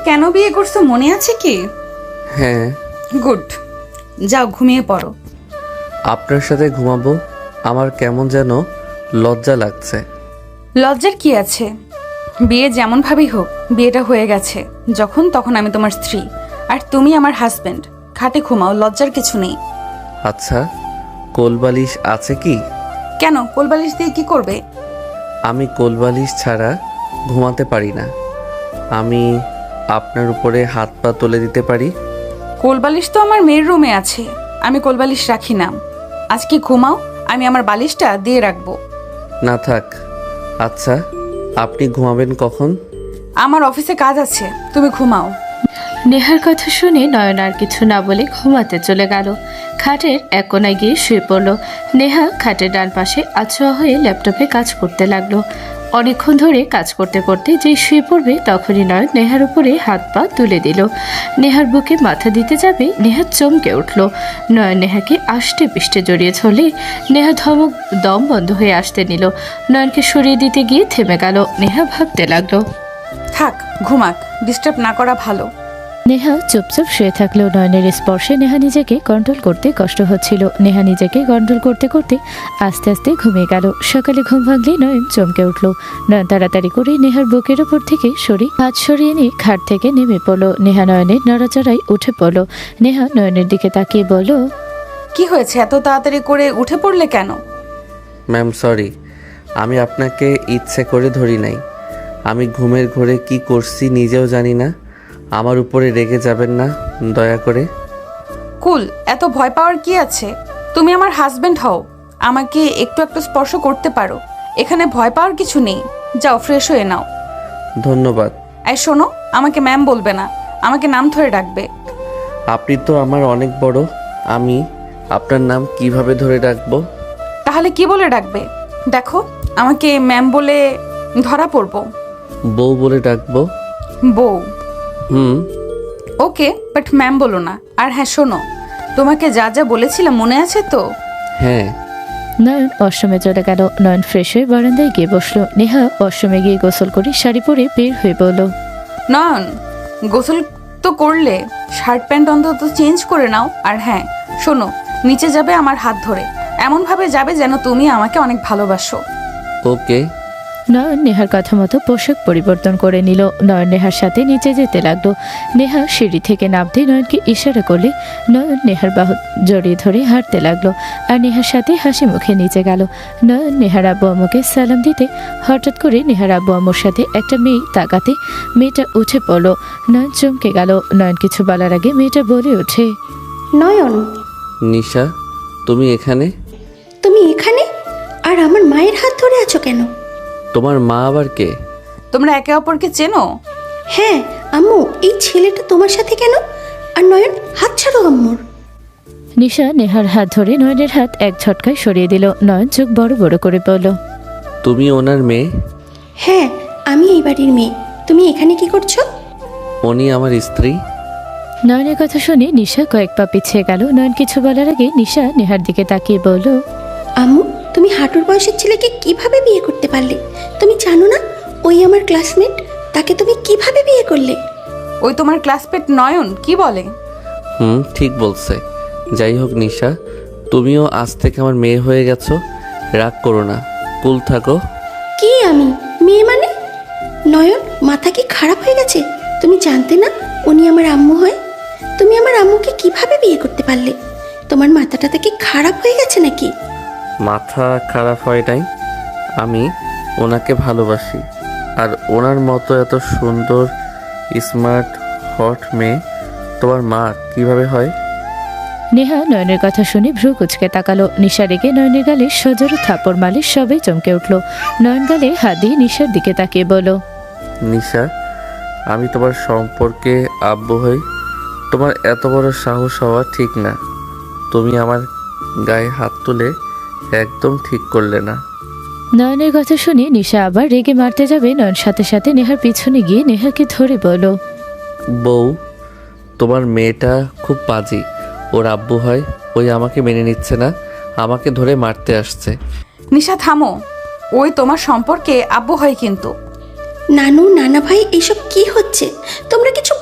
কেন বিয়ে করছো মনে আছে কি? হ্যাঁ। গুড, যাও ঘুমিয়ে পড়ো। আপনার সাথে ঘুমাবো? আমার কেমন যেন লজ্জা লাগছে। লজ্জার কি আছে? বিয়ে যেমন ভাবেই হোক, বিয়েটা হয়ে গেছে যখন, তখন আমি তোমার স্ত্রী আর তুমি আমার হাজবেন্ড। খাটে ঘুমাও, লজ্জার কিছু নেই। আচ্ছা, কোলবালিশ আছে কি? কেন, কোলবালিশ দিয়ে কি করবে? আমি কোলবালিশ ছাড়া ঘুমাতে পারি না। আমি আপনার উপরে হাত পা তুলে দিতে পারি। কোলবালিশ তো আমার মেয়ের রুমে আছে, আমি কোলবালিশ রাখি না। আজকে ঘুমাও, আমি আমার বালিশটা দিয়ে রাখবো। না থাক। আচ্ছা, আপনি ঘুমাবেন কখন? আমার অফিসে কাজ আছে, তুমি ঘুমাও। নেহার কথা শুনে নয়ন আর কিছু না বলে ঘুমাতে চলে গেল। খাটের এক কোনায় গিয়ে শুয়ে পড়ল। নেহা খাটের ডান পাশে আছোয়া হয়ে ল্যাপটপে কাজ করতে লাগলো। অনেকক্ষণ ধরে কাজ করতে করতে যেই শুয়ে পড়বে তখনই নয়ন নেহার উপরে হাত পা তুলে দিল। নেহার বুকে মাথা দিতে যাবে, নেহা চমকে উঠল। নয়ন নেহাকে আষ্টে পিষ্টে জড়িয়ে ধরলে নেহা ধমক দম বন্ধ হয়ে আসতে নিল। নয়নকে সরিয়ে দিতে গিয়ে থেমে গেল। নেহা ভাবতে লাগলো। থাক, ঘুমাক, ডিস্টার্ব না করা ভালো। নেহা চুপচাপ শুয়ে থাকলেও নয়নের স্পর্শে নেহা নিজেকে কন্ট্রোল করতে কষ্ট হচ্ছিল। নেহা নিজেকে কন্ট্রোল করতে করতে আস্তে আস্তে ঘুমিয়ে গেল। সকালে ঘুম ভাঙলেই নয়ন চমকে উঠল। নয়ন তাড়াতাড়ি করে নেহার বুকের ওপর থেকে হাত সরিয়ে নিয়ে খাট থেকে নেমে পড়ল। নেহা নয়নের নড়াচড়ায় উঠে পড়ল। নেহা নয়নের দিকে তাকিয়ে বলল, কি হয়েছে, এত তাড়াতাড়ি করে উঠে পড়লে কেন? ম্যাম সরি, আমি আপনাকে ইচ্ছে করে ধরি নাই। আমি ঘুমের ঘোরে কি করছি নিজেও জানি না। আমার উপরে রেগে যাবেন না দয়া করে। কুল, এত ভয় পাওয়ার কি আছে? তুমি আমার হাজবেন্ড হও, আমাকে একটু একটু স্পর্শ করতে পারো। এখানে ভয় পাওয়ার কিছু নেই। যাও ফ্রেশ হয়ে নাও। ধন্যবাদ। এই শোনো, আমাকে ম্যাম বলবে না, আমাকে নাম ধরে ডাকবে। আপনি তো আমার অনেক বড়, আমি আপনার নাম কিভাবে ধরে ডাকবো? তাহলে কি বলে ডাকবে? দেখো, আমাকে ম্যাম বলে ধরা পড়বো। বউ বলে ডাকবো। বউ? হুম। ওকে, বাট ম্যাম বলো না। আর হ্যাঁ শোনো, তোমাকে যা যা বলেছিলাম মনে আছে তো? হ্যাঁ। নয়ন ওয়াশরুমে চলে গেল। নয়ন ফ্রেশ হয়ে বারান্দায় গিয়ে বসলো। নেহা ওয়াশরুমে গিয়ে গোসল করে শাড়ি পরে বের হয়ে বলল, নয়ন, গোসল তো করলে, শার্ট প্যান্ট অন্তত চেঞ্জ করে নাও। আর হ্যাঁ শোনো, নিচে যাবে আমার হাত ধরে, এমনভাবে যাবে যেন তুমি আমাকে অনেক ভালোবাসো। ওকে। নয়ন নেহার কথা মতো পোশাক পরিবর্তন করে নিল। নয়ন নেহার সাথে নিচে যেতে লাগলো। নেহা সিঁড়ি থেকে নামতে নয়নকে ইশারা করলে নয়ন নেহার বাহু জড়িয়ে ধরে হাঁটতে লাগলো আর নেহার সাথে হাসি মুখে নিচে গেল। নয়ন নেহার আব্বু আম্মুকে সালাম দিতে হঠাৎ করে নেহার আব্বু আম্মুর সাথে একটা মেয়ে তাকাতে মেয়েটা উঠে পড়লো। নয়ন চমকে গেল। নয়ন কিছু বলার আগে মেয়েটা বলে ওঠে, নয়ন, নিশা, তুমি এখানে? তুমি এখানে? আর আমার মায়ের হাত ধরে আছো কেন? তোমার মা আবার কে? তোমরা একে অপরকে চেনো? হ্যাঁ আম্মু, এই ছেলেটা তোমার সাথে কেন? আর নয়ন, হাত ছাড়ো আম্মুর। নিশা নেহার হাত ধরে নয়নের হাত এক ঝটকায় সরিয়ে দিল। নয়ন চোখ বড় বড় করে বলল, তুমি ওনার মেয়ে? হ্যাঁ, আমি এই বাড়ির মেয়ে। তুমি এখানে কি করছো? উনি আমার স্ত্রী। নয়নের কথা শুনে নিশা কয়েক পা পিছিয়ে গেল। নয়ন কিছু বলার আগে নিশা নেহার দিকে তাকিয়ে বলল, আম্মু, তুমি হাঁটুর বয়সের ছেলেকে কিভাবে বিয়ে করতে পারলে? তুমি জানো না ওই আমার ক্লাসমেট? তাকে তুমি কিভাবে বিয়ে করলে? ওই তোমার ক্লাসমেট নয়ন কি বলে? ঠিক বলছে। যাই হোক নিশা, তুমিও আজ থেকে আমার মেয়ে হয়ে গেছো। রাগ করো না, কুল থাকো। কি আমি মেয়ে মানে? নয়ন, মাথা কি খারাপ হয়ে গেছে? তুমি জানতে না উনি আমার আম্মু হয়? তুমি আমার আম্মুকে কিভাবে বিয়ে করতে পারলে? তোমার মাথাটা কি খারাপ হয়ে গেছে নাকি? মাথা খারাপ হয় নাই, আমি ওনাকে ভালোবাসি। আর ওনার মতো এত সুন্দর স্মার্ট হট মেয়ে তোমার মা কিভাবে হয়? নেহা নয়নের কথা শুনে ভ্রু কুচকে তাকালো। নিশা রেগে নয়নের গালে সজোরে থাপড় মারলে সবাই চমকে উঠল। নয়ন গালে হাত দিয়ে নিশার দিকে তাকিয়ে বলল, নিশা, আমি তোমার সম্পর্কে আব্বু হই? তোমার এত বড় সাহস হওয়া ঠিক না। তুমি আমার গায়ে হাত তুলে একদম ঠিক করলে না। নয়নের কথা শুনে নিশা আবার রেগে মারতে যাবে। নয়ন সাথে সাথে নেহার পিছনে গিয়ে নেহাকে ধরে বলল, বউ, তোমার মেয়েটা খুব পাজি। ওর আব্বু হয়, ওই আমাকে মেনে নিচ্ছে না, আমাকে ধরে মারতে আসছে। নিশা থামো, ওই তোমার সম্পর্কে আব্বু হয় কিন্তু। নানু, নানা ভাই, এসব কি হচ্ছে? তোমরা কিছু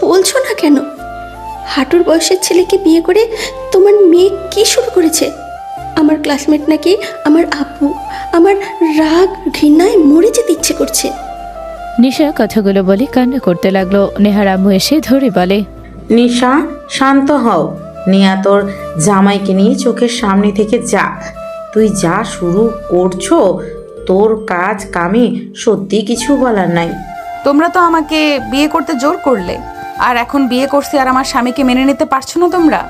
হাঁটুর বয়সের ছেলেকে বিয়ে করে তোমার মেয়ে কি শুরু করেছে? আমার ক্লাসমেট নাকি আমার আব্বু, আমার রাগ ঘৃণায় মরে যেতে ইচ্ছে করছে। নিশা কথাগুলো বলে কান্না করতে লাগলো। নেহার আম্মু এসে ধরে বলে, নিশা, শান্ত হও। নিয়া তোর জামাইকে নিয়ে চোখের সামনে থেকে যা। তুই যা শুরু করছো, তোর কাজ কামে সত্যি কিছু বলার নাই। তোমরা তো আমাকে বিয়ে করতে জোর করলে, আর এখন বিয়ে করছি আর আমার স্বামীকে মেনে নিতে পারছো না তোমরা?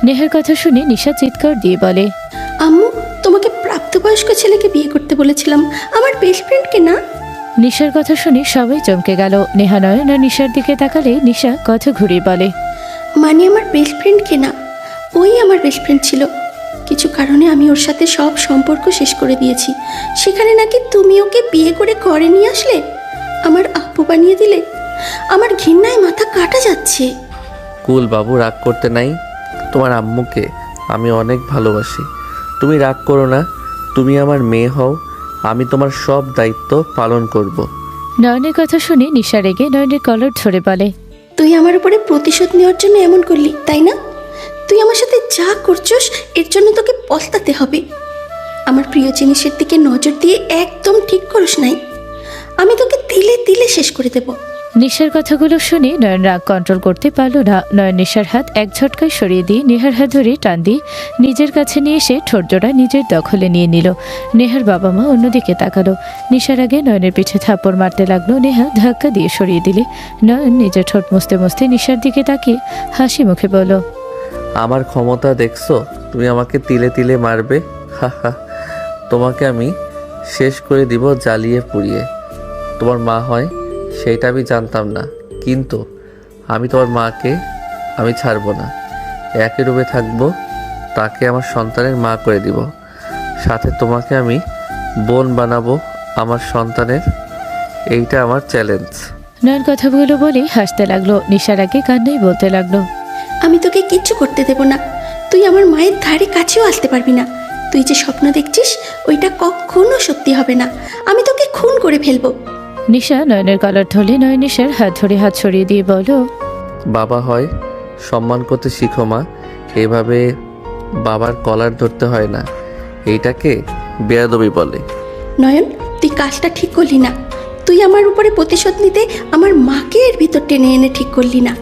নেহার কথা শুনে নিশা চিৎকার দিয়ে বলে, আম্মু, তোমাকে প্রাপ্তবয়স্ক ছেলেকে বিয়ে করতে বলেছিলাম, আমার বেস্ট ফ্রেন্ডকে না। নিশার কথা শুনে সবাই চমকে গেল। নেহা নয়ন আর নিশার দিকে তাকালে নিশা কথা ঘুরিয়ে বলে, মানে আমার বেস্ট ফ্রেন্ডকে না, ওই আমার বেস্ট ফ্রেন্ড ছিল। কিছু কারণে আমি ওর সাথে সব সম্পর্ক শেষ করে দিয়েছি। সেখানে নাকি তুমি ওকে বিয়ে করে ঘরে নিয়ে আসলে, আমার আব্বু বানিয়ে দিলে। আমার ঘৃণায় মাথা কাটা যাচ্ছে। কুল বাবু, রাগ করতে নাই। তোমার আম্মুকে আমি অনেক ভালোবাসি, তুমি রাগ করো না। তুমি আমার মেয়ে হও, আমি তোমার সব দায়িত্ব পালন করব। নয়নের কথা শুনে নিশা রেগে নয়নের কলার ধরে বলে, তুই আমার উপরে প্রতিশোধ নেওয়ার জন্য এমন করলি, তাই না? তুই আমার সাথে যা করছস এর জন্য তোকে পস্তাতে হবে। আমার প্রিয় জিনিসের দিকে নজর দিয়ে একদম ঠিক করিস নাই। আমি তোকে তিলে তিলে শেষ করে দেব। নিশার কথাগুলো শুনে নয়ন রাগ কন্ট্রোল করতে পারল না। নয়ন নিশার হাত এক ঝটকায় সরিয়ে দিয়ে নেহার হাত ধরে টান দিয়ে নিজের কাছে নিয়ে এসে ঠোঁটজোড়া নিজের দখলে নিয়ে নিল। নেহার বাবা মা অন্যদিকে তাকালো। নিশার আগে নয়নের পিঠে থাপ্পড় মারতে লাগলো। নেহা ধাক্কা দিয়ে সরিয়ে দিলে নয়ন নিজের ঠোঁট মুছতে মুছতে নিশার দিকে তাকিয়ে হাসি মুখে বলল, আমার ক্ষমতা দেখছো? তুমি আমাকে তিলে তিলে মারবে? হা হা, তোমাকে আমি শেষ করে দিব জ্বালিয়ে পুড়িয়ে। তোমার মা হয় সেইটা আমি জানতাম না, কিন্তু আমি তোমার মাকে আমি ছাড়বো না। একই রূপে থাকবো, তাকে আমার সন্তানের মা করে দিব। সাথে তোমাকে আমি বোন বানাবো আমার সন্তানের। এইটা আমার চ্যালেঞ্জ। নয়ন কথাগুলো বলে হাসতে লাগলো। নিশার আগে কান্নাই বলতে লাগলো, আমি তোকে কিচ্ছু করতে দেব না। তুই আমার মায়ের ধারে কাছেও আসতে পারবি না। তুই যে স্বপ্ন দেখছিস ওইটা কখনো সত্যি হবে না। আমি তোকে খুন করে ফেলবো। নিশা নয়নের কলার ধরলে নয়ন নিশার হাত ধরে হাত সরিয়ে দিয়ে বলল, বাবা হয় সম্মান করতে শিখো মা, এভাবে বাবার কলার ধরতে হয় না। এইটাকে বেয়াদবি বলে। নয়ন, তুই কাজটা ঠিক করলি না। তুই আমার উপরে প্রতিশোধ নিতে আমার মাকে এর ভিতর টেনে এনে ঠিক করলি না।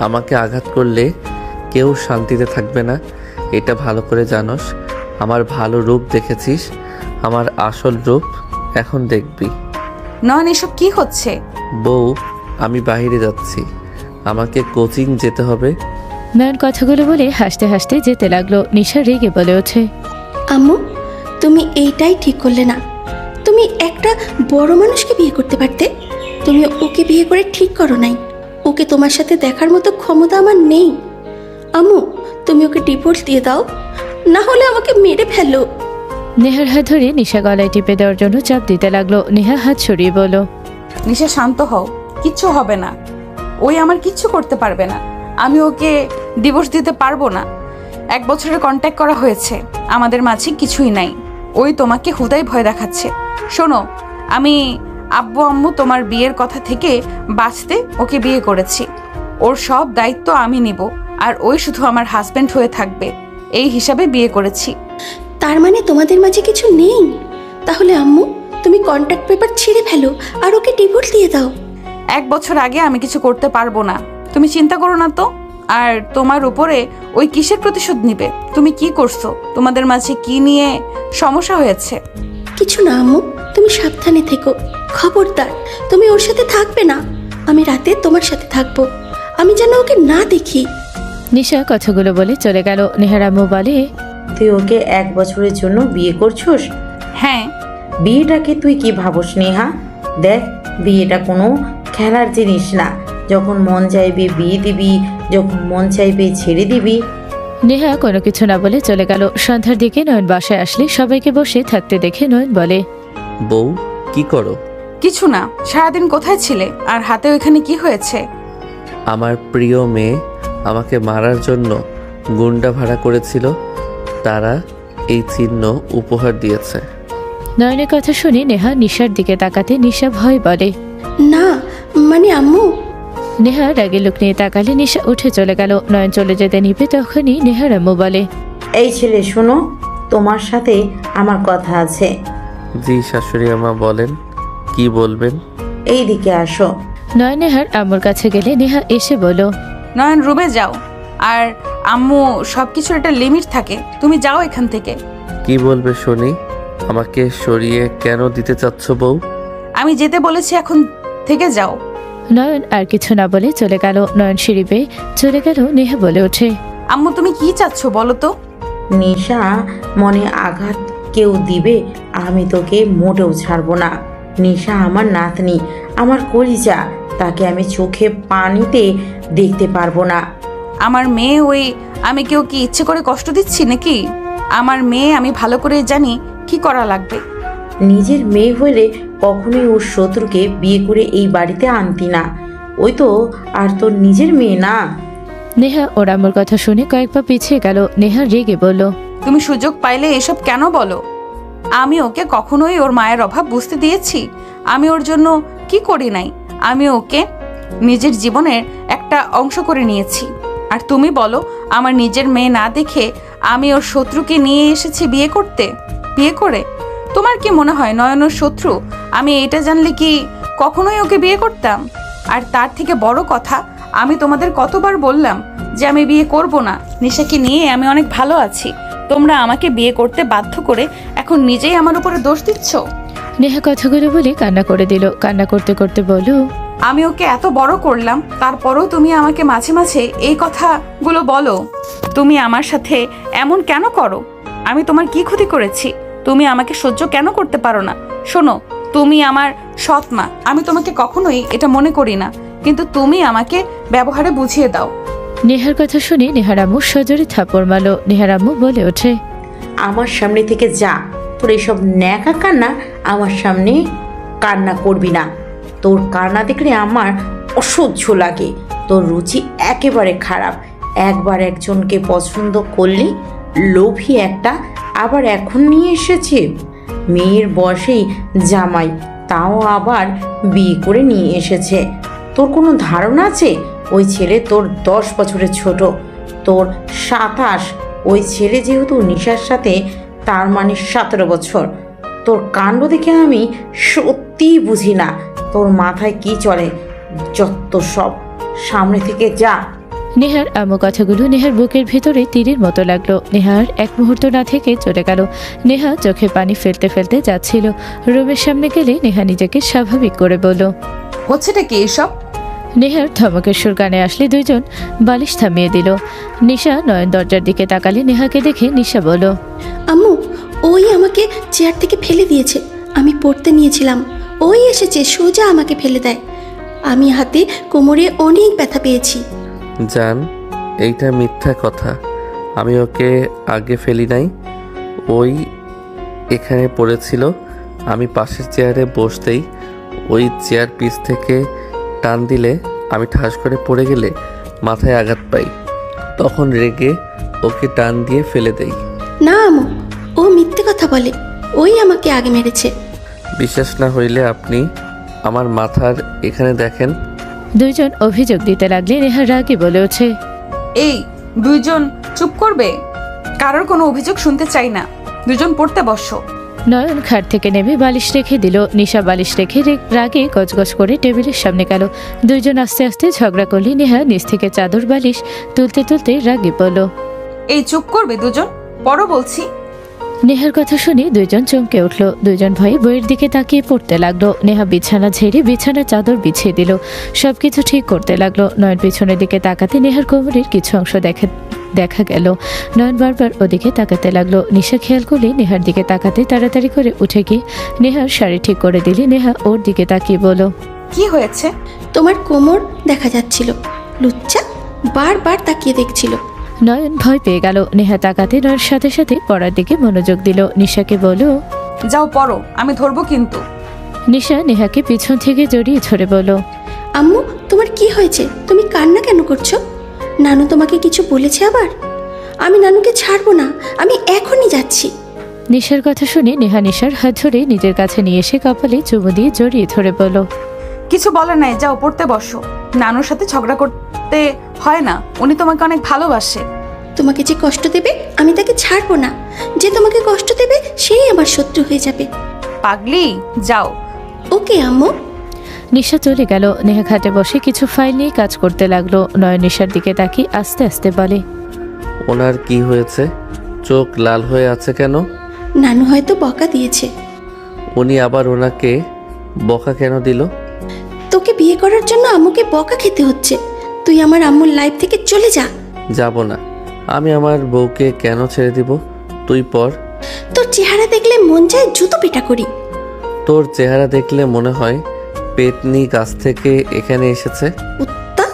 আমাকে আঘাত করলে কেউ শান্তিতে থাকবে না, এটা ভালো করে জানোস। আমার ভালো রূপ দেখেছিস, আমার আসল রূপ এখন দেখবি। নয়ন, এসব কি হচ্ছে? বউ, আমি বাইরে যাচ্ছি, আমাকে কোচিং যেতে হবে। নয়ন কথাগুলো বলে হাসতে হাসতে যেতে লাগলো। নিশা রেগে বলে ওঠে, আম্মু, তুমি এইটাই ঠিক করলে না। তুমি একটা বড় মানুষকে বিয়ে করতে পারতে। তুমি ওকে বিয়ে করে ঠিক করো নাই। ওকে তোমার সাথে দেখার মতো ক্ষমতা আমার নেই। আম্মু, তুমি ওকে ডিভোর্স দিয়ে দাও, না হলে আমাকে মেরে ফেলো। নেহার হাত ধরে নিশা গলায় টিপে দেওয়ার জন্য চাপ দিতে লাগলো। নেহা হাত সরিয়ে বলল, নিশা, শান্ত হও, কিচ্ছু হবে না। ওই আমার কিচ্ছু করতে পারবে না। আমি ওকে ডিভোর্স দিতে পারবো না। 1 বছরের কন্ট্যাক্ট করা হয়েছে, আমাদের মাঝে কিছুই নাই। ওই তোমাকে হুদাই ভয় দেখাচ্ছে। শোনো, আমি আব্বু আম্মু তোমার বিয়ের কথা থেকে বাঁচতে ওকে বিয়ে করেছি। ওর সব দায়িত্ব আমি নিব, আর ওই শুধু আমার হাজবেন্ড হয়ে থাকবে, এই হিসাবে বিয়ে করেছি। তার মানে তোমাদের মাঝে কিছু নেই? তাহলে আম্মু, তুমি কন্ট্যাক্ট পেপার ছিঁড়ে ফেলো আর ওকে ডিভোর্স দিয়ে দাও। 1 বছর আগে আমি কিছু করতে পারবো না, তুমি চিন্তা করো না তো। আর তোমার উপরে ওই কিসের প্রতিশোধ নিবে? তুমি কি করছো? তোমাদের মাঝে কি নিয়ে সমস্যা হয়েছে? কিছু না আম্মু, তুমি সাবধানে থেকো। খবরদার, তুমি ওর সাথে থাকবে না। আমি রাতে তোমার সাথে থাকবো, আমি যেন ওকে না দেখি। নিশা কথাগুলো বলে চলে গেল। নেহার আম্মু বলে, তুই ওকে 1 বছরের জন্য বিয়ে করছস? হ্যাঁ। বিয়েটাকে তুই কি ভাবস নেহা? দেখ, বিয়েটা কোনো খেলার জিনিস না। যখন মন চাইবে বিয়ে দিবি, যখন মন চাইবে ছেড়ে দিবি। নেহা কোনো কিছু না বলে চলে গেল। সন্ধ্যার দিকে নয়ন বাসায় আসলে সবাইকে বসে থাকতে দেখে নয়ন বলে, বউ, কি করো? কিছু না, সারাদিন কোথায় ছিলে? আর হাতে ওইখানে কি হয়েছে? আমার প্রিয় মেয়ে আমাকে মারার জন্য গুন্ডা ভাড়া করেছিল, তারা এই চিহ্ন উপহার দিয়েছে। নয়নের কথা শুনে নেহা নিশার দিকে তাকাতে নিশা ভয় বলে, না, মানে আম্মু, নেহা রাগে লোক নিয়ে তাকালে নিশা উঠে চলে গেল। নয়ন চলে যেতে নিবে তখনই নেহার আম্মু বলে, এই ছেলে শোনো, তোমার সাথে আমার কথা আছে। জি শাশুড়ি আমা, বলেন কি বলবেন। এই দিকে আসো। নয়ন নেহার আম্মুর কাছে গেলে নেহা এসে বলল, নয়ন রুমে যাও। আর আম্মু, সব কিছুর একটা লিমিট থাকে, তুমি যাও এখান থেকে। কি বলবে শুনি। আমাকে সরিয়ে কেন দিতে চাচ্ছ বউ? আমি যেতে বলেছি, এখন থেকে যাও। নয়ন আর কিছু না বলে চলে গেল। নয়ন সিঁড়ি বেয়ে চলে গেল। নেহা বলে ওঠে, আম্মু তুমি কি চাচ্ছ বলো তো? নিশা, মনে আঘাত কেউ দিবে, আমি তোকে মোটেও ছাড়বো না। নিশা আমার নাতনি, আমার কলিজা, তাকে আমি চোখে পানিতে দেখতে পারবো না। আমার মেয়ে, আমি কেউ কি ইচ্ছে করে কষ্ট দিচ্ছি নাকি? আমার মেয়ে, আমি ভালো করে জানি কি করা লাগবে। নিজের মেয়ে হলে কখনোই ওর শত্রুকে বিয়ে করে এই বাড়িতে আনতি না। ওই তো আর তোর নিজের মেয়ে না। নেহা ওর আম্মুর কথা শুনে কয়েক পা পিছিয়ে গেল। নেহা রেগে বলল, তুমি সুযোগ পাইলে এসব কেন বলো? আমি ওকে কখনোই ওর মায়ের অভাব বুঝতে দিয়েছি? আমি ওর জন্য কি করি নাই? আমি ওকে নিজের জীবনের একটা অংশ করে নিয়েছি। আর তুমি বলো, আমার নিজের মেয়ে না দেখে আমি ওর শত্রুকে নিয়ে এসেছি বিয়ে করতে। বিয়ে করে তোমার কি মনে হয় নয়ন ওর শত্রু? আমি এটা জানলে কি কখনোই ওকে বিয়ে করতাম? আর তার থেকে বড় কথা, আমি তোমাদের কতবার বললাম যে আমি বিয়ে করব না। নিশাকে নিয়ে আমি অনেক ভালো আছি। তোমরা আমাকে বিয়ে করতে বাধ্য করে এখন নিজেই আমার উপরে দোষ দিচ্ছ। নেহা কথাগুলো বলে কান্না করে দিল। কান্না করতে করতে বলল, আমি ওকে এত বড় করলাম, তারপরেও তুমি আমাকে মাঝে মাঝে এই কথাগুলো বলো। তুমি আমার সাথে এমন কেন করো? আমি তোমার কি ক্ষতি করেছি? তুমি আমাকে সহ্য কেন করতে পারো না? শোনো, তুমি আমার সৎ মা, আমি তোমাকে কখনোই এটা মনে করি না, কিন্তু তুমি আমাকে ব্যবহারে বুঝিয়ে দাও। নেহার কথা শুনে নেহার আম্মু সজোরে থাপড় মারল। নেহার আম্মু বলে ওঠে, আমার সামনে থেকে যা। তোর এসব ন্যাকা কান্না আমার সামনে কান্না করবি না। তোর কান্না দেখলে আমার অসহ্য লাগে। তোর রুচি একেবারে খারাপ। একবার একজনকে পছন্দ করলি, লোভী একটা, আবার এখন নিয়ে এসেছে মেয়ের বয়সেই জামাই, তাও আবার বিয়ে করে নিয়ে এসেছে। তোর কোনো ধারণা আছে ওই ছেলে তোর 10 বছরের ছোট, তোর 27। ওই ছেলে যেহেতু নিশার সাথে, তার মানে 17 বছর। তোর কাণ্ড দেখে আমি সত্যিই বুঝি না তোর মাথায় কি চলে। যত সব, সামনে থেকে যা। নেহার আম্মু কথাগুলো নেহার বুকের ভেতরে তীরের মতো লাগলো। নেহার এক মুহূর্ত না থেকে চলে গেল। নেহা চোখে পানি ফেলতে ফেলতে যাচ্ছিল। রুমের সামনে গেলে নেহা নিজেকে স্বাভাবিক করে বলল, হচ্ছেটা কি এসব? নেহার ধমকের সুর কানে আসলে দুইজন বালিশ থামিয়ে দিল। নিশা নয়ন দরজার দিকে তাকালে নেহাকে দেখে নিশা বলল, আম্মু, ওই আমাকে চেয়ার থেকে ফেলে দিয়েছে। আমি পড়তে নিয়েছিলাম, ওই এসেছে সোজা আমাকে ফেলে দেয়। আমি হাতে কোমরে অনেক ব্যথা পেয়েছি। জান, এইটা মিথ্যা কথা। আমি ওকে আগে ফেলি নাই। ওই এখানে পড়েছিল। আমি পাশের চেয়ারে বসতেই ওই চেয়ার পিছ থেকে টান দিলে আমি ঠাস করে পড়ে গেলে মাথায় আঘাত পাই। তখন রেগে ওকে টান দিয়ে ফেলে দেই। না আম্মু, ও মিথ্যে কথা বলে। ওই আমাকে আগে মেরেছে। বিশ্বাস না হইলে আপনি আমার মাথার এখানে দেখেন। দুইজন অভিযোগ দিতে লাগলে নেহা রাগে বলে ওঠে, এই দুইজন চুপ করবে? কারোর কোনো অভিযোগ শুনতে চাই না। দুজন পড়তে বসো। নয়ন খাট থেকে নেমে বালিশ রেখে দিল। নিশা বালিশ রেখে রাগে গজগজ করে টেবিলের সামনে গেল। দুইজন আস্তে আস্তে ঝগড়া করলে নেহা নিচ থেকে চাদর বালিশ তুলতে তুলতে রাগে বলল, এই চুপ করবে দুজন? পড়ো বলছি। নেহার কথা শুনে দুইজন চমকে উঠল। দুইজন ভাই বইয়ের দিকে তাকিয়ে পড়তে লাগলো। নেহা বিছানা ঝেড়ে বিছানার চাদর বিছিয়ে দিল। সবকিছু ঠিক করতে লাগলো। নয়ন পিছনের দিকে তাকাতে নেহার কোমরের কিছু অংশ দেখা গেল। নয়ন বারবার ওদিকে তাকাতে লাগলো। নিশা খেয়াল করলে নেহার দিকে তাকাতে তাড়াতাড়ি করে উঠে গিয়ে নেহার শাড়ি ঠিক করে দিলে নেহা ওর দিকে তাকিয়ে বলল, কি হয়েছে? তোমার কোমর দেখা যাচ্ছিল। লুচ্চা বারবার তাকিয়ে দেখছিল। নয়ন ভয় পেয়ে গেল। নেহা তাকাতে নয়নের সাথে সাথে পড়ার দিকে মনোযোগ দিল। নিশাকে বলল, যাও পড়ো, আমি ধরবো কিন্তু। নিশা নেহাকে পিছন থেকে জড়িয়ে ধরে বলল, আম্মু, তোমার কি হয়েছে? তুমি কান্না কেন করছো? নানু তোমাকে কিছু বলেছে আবার? আমি নানুকে ছাড়বো না, আমি এখনই যাচ্ছি। নিশার কথা শুনে নেহা নিশার হাত ধরে নিজের কাছে নিয়ে এসে কপালে চুমু দিয়ে জড়িয়ে ধরে বলল, কিছু বলে নাই, যাও পড়তে বসো। নানুর সাথে ঝগড়া করতে হয় না, উনি তোমাকে অনেক ভালোবাসে। তোমাকে যে কষ্ট দেবে আমি তাকে ছাড়বো না। যে তোমাকে কষ্ট দেবে সেই আমার শত্রু হয়ে যাবে। পাগলি, যাও। ওকে আম্মু। নিশা চলে গেল। নেহা খাটে বসে কিছু ফাইল নিয়ে কাজ করতে লাগলো। নয়ন নিশার দিকে তাকিয়ে আস্তে আস্তে বলে, ওনার কি হয়েছে? চোখ লাল হয়ে আছে কেন? নানু হয়তো বকা দিয়েছে। উনি আবার ওনাকে বকা কেন দিল? তোকে বিয়ে করার জন্য আম্মুকে বকা খেতে হচ্ছে। তুই আমার আম্মুর লাইফ থেকে চলে যা। যাব না। আমি আমার বউকে কেন ছেড়ে দিব? তুই পর। তোর চেহারা দেখলে মন চায় জুতো পেটা করি। তোর চেহারা দেখলে মনে হয় পেতনি গাছ থেকে এখানে এসেছে। কুত্তা।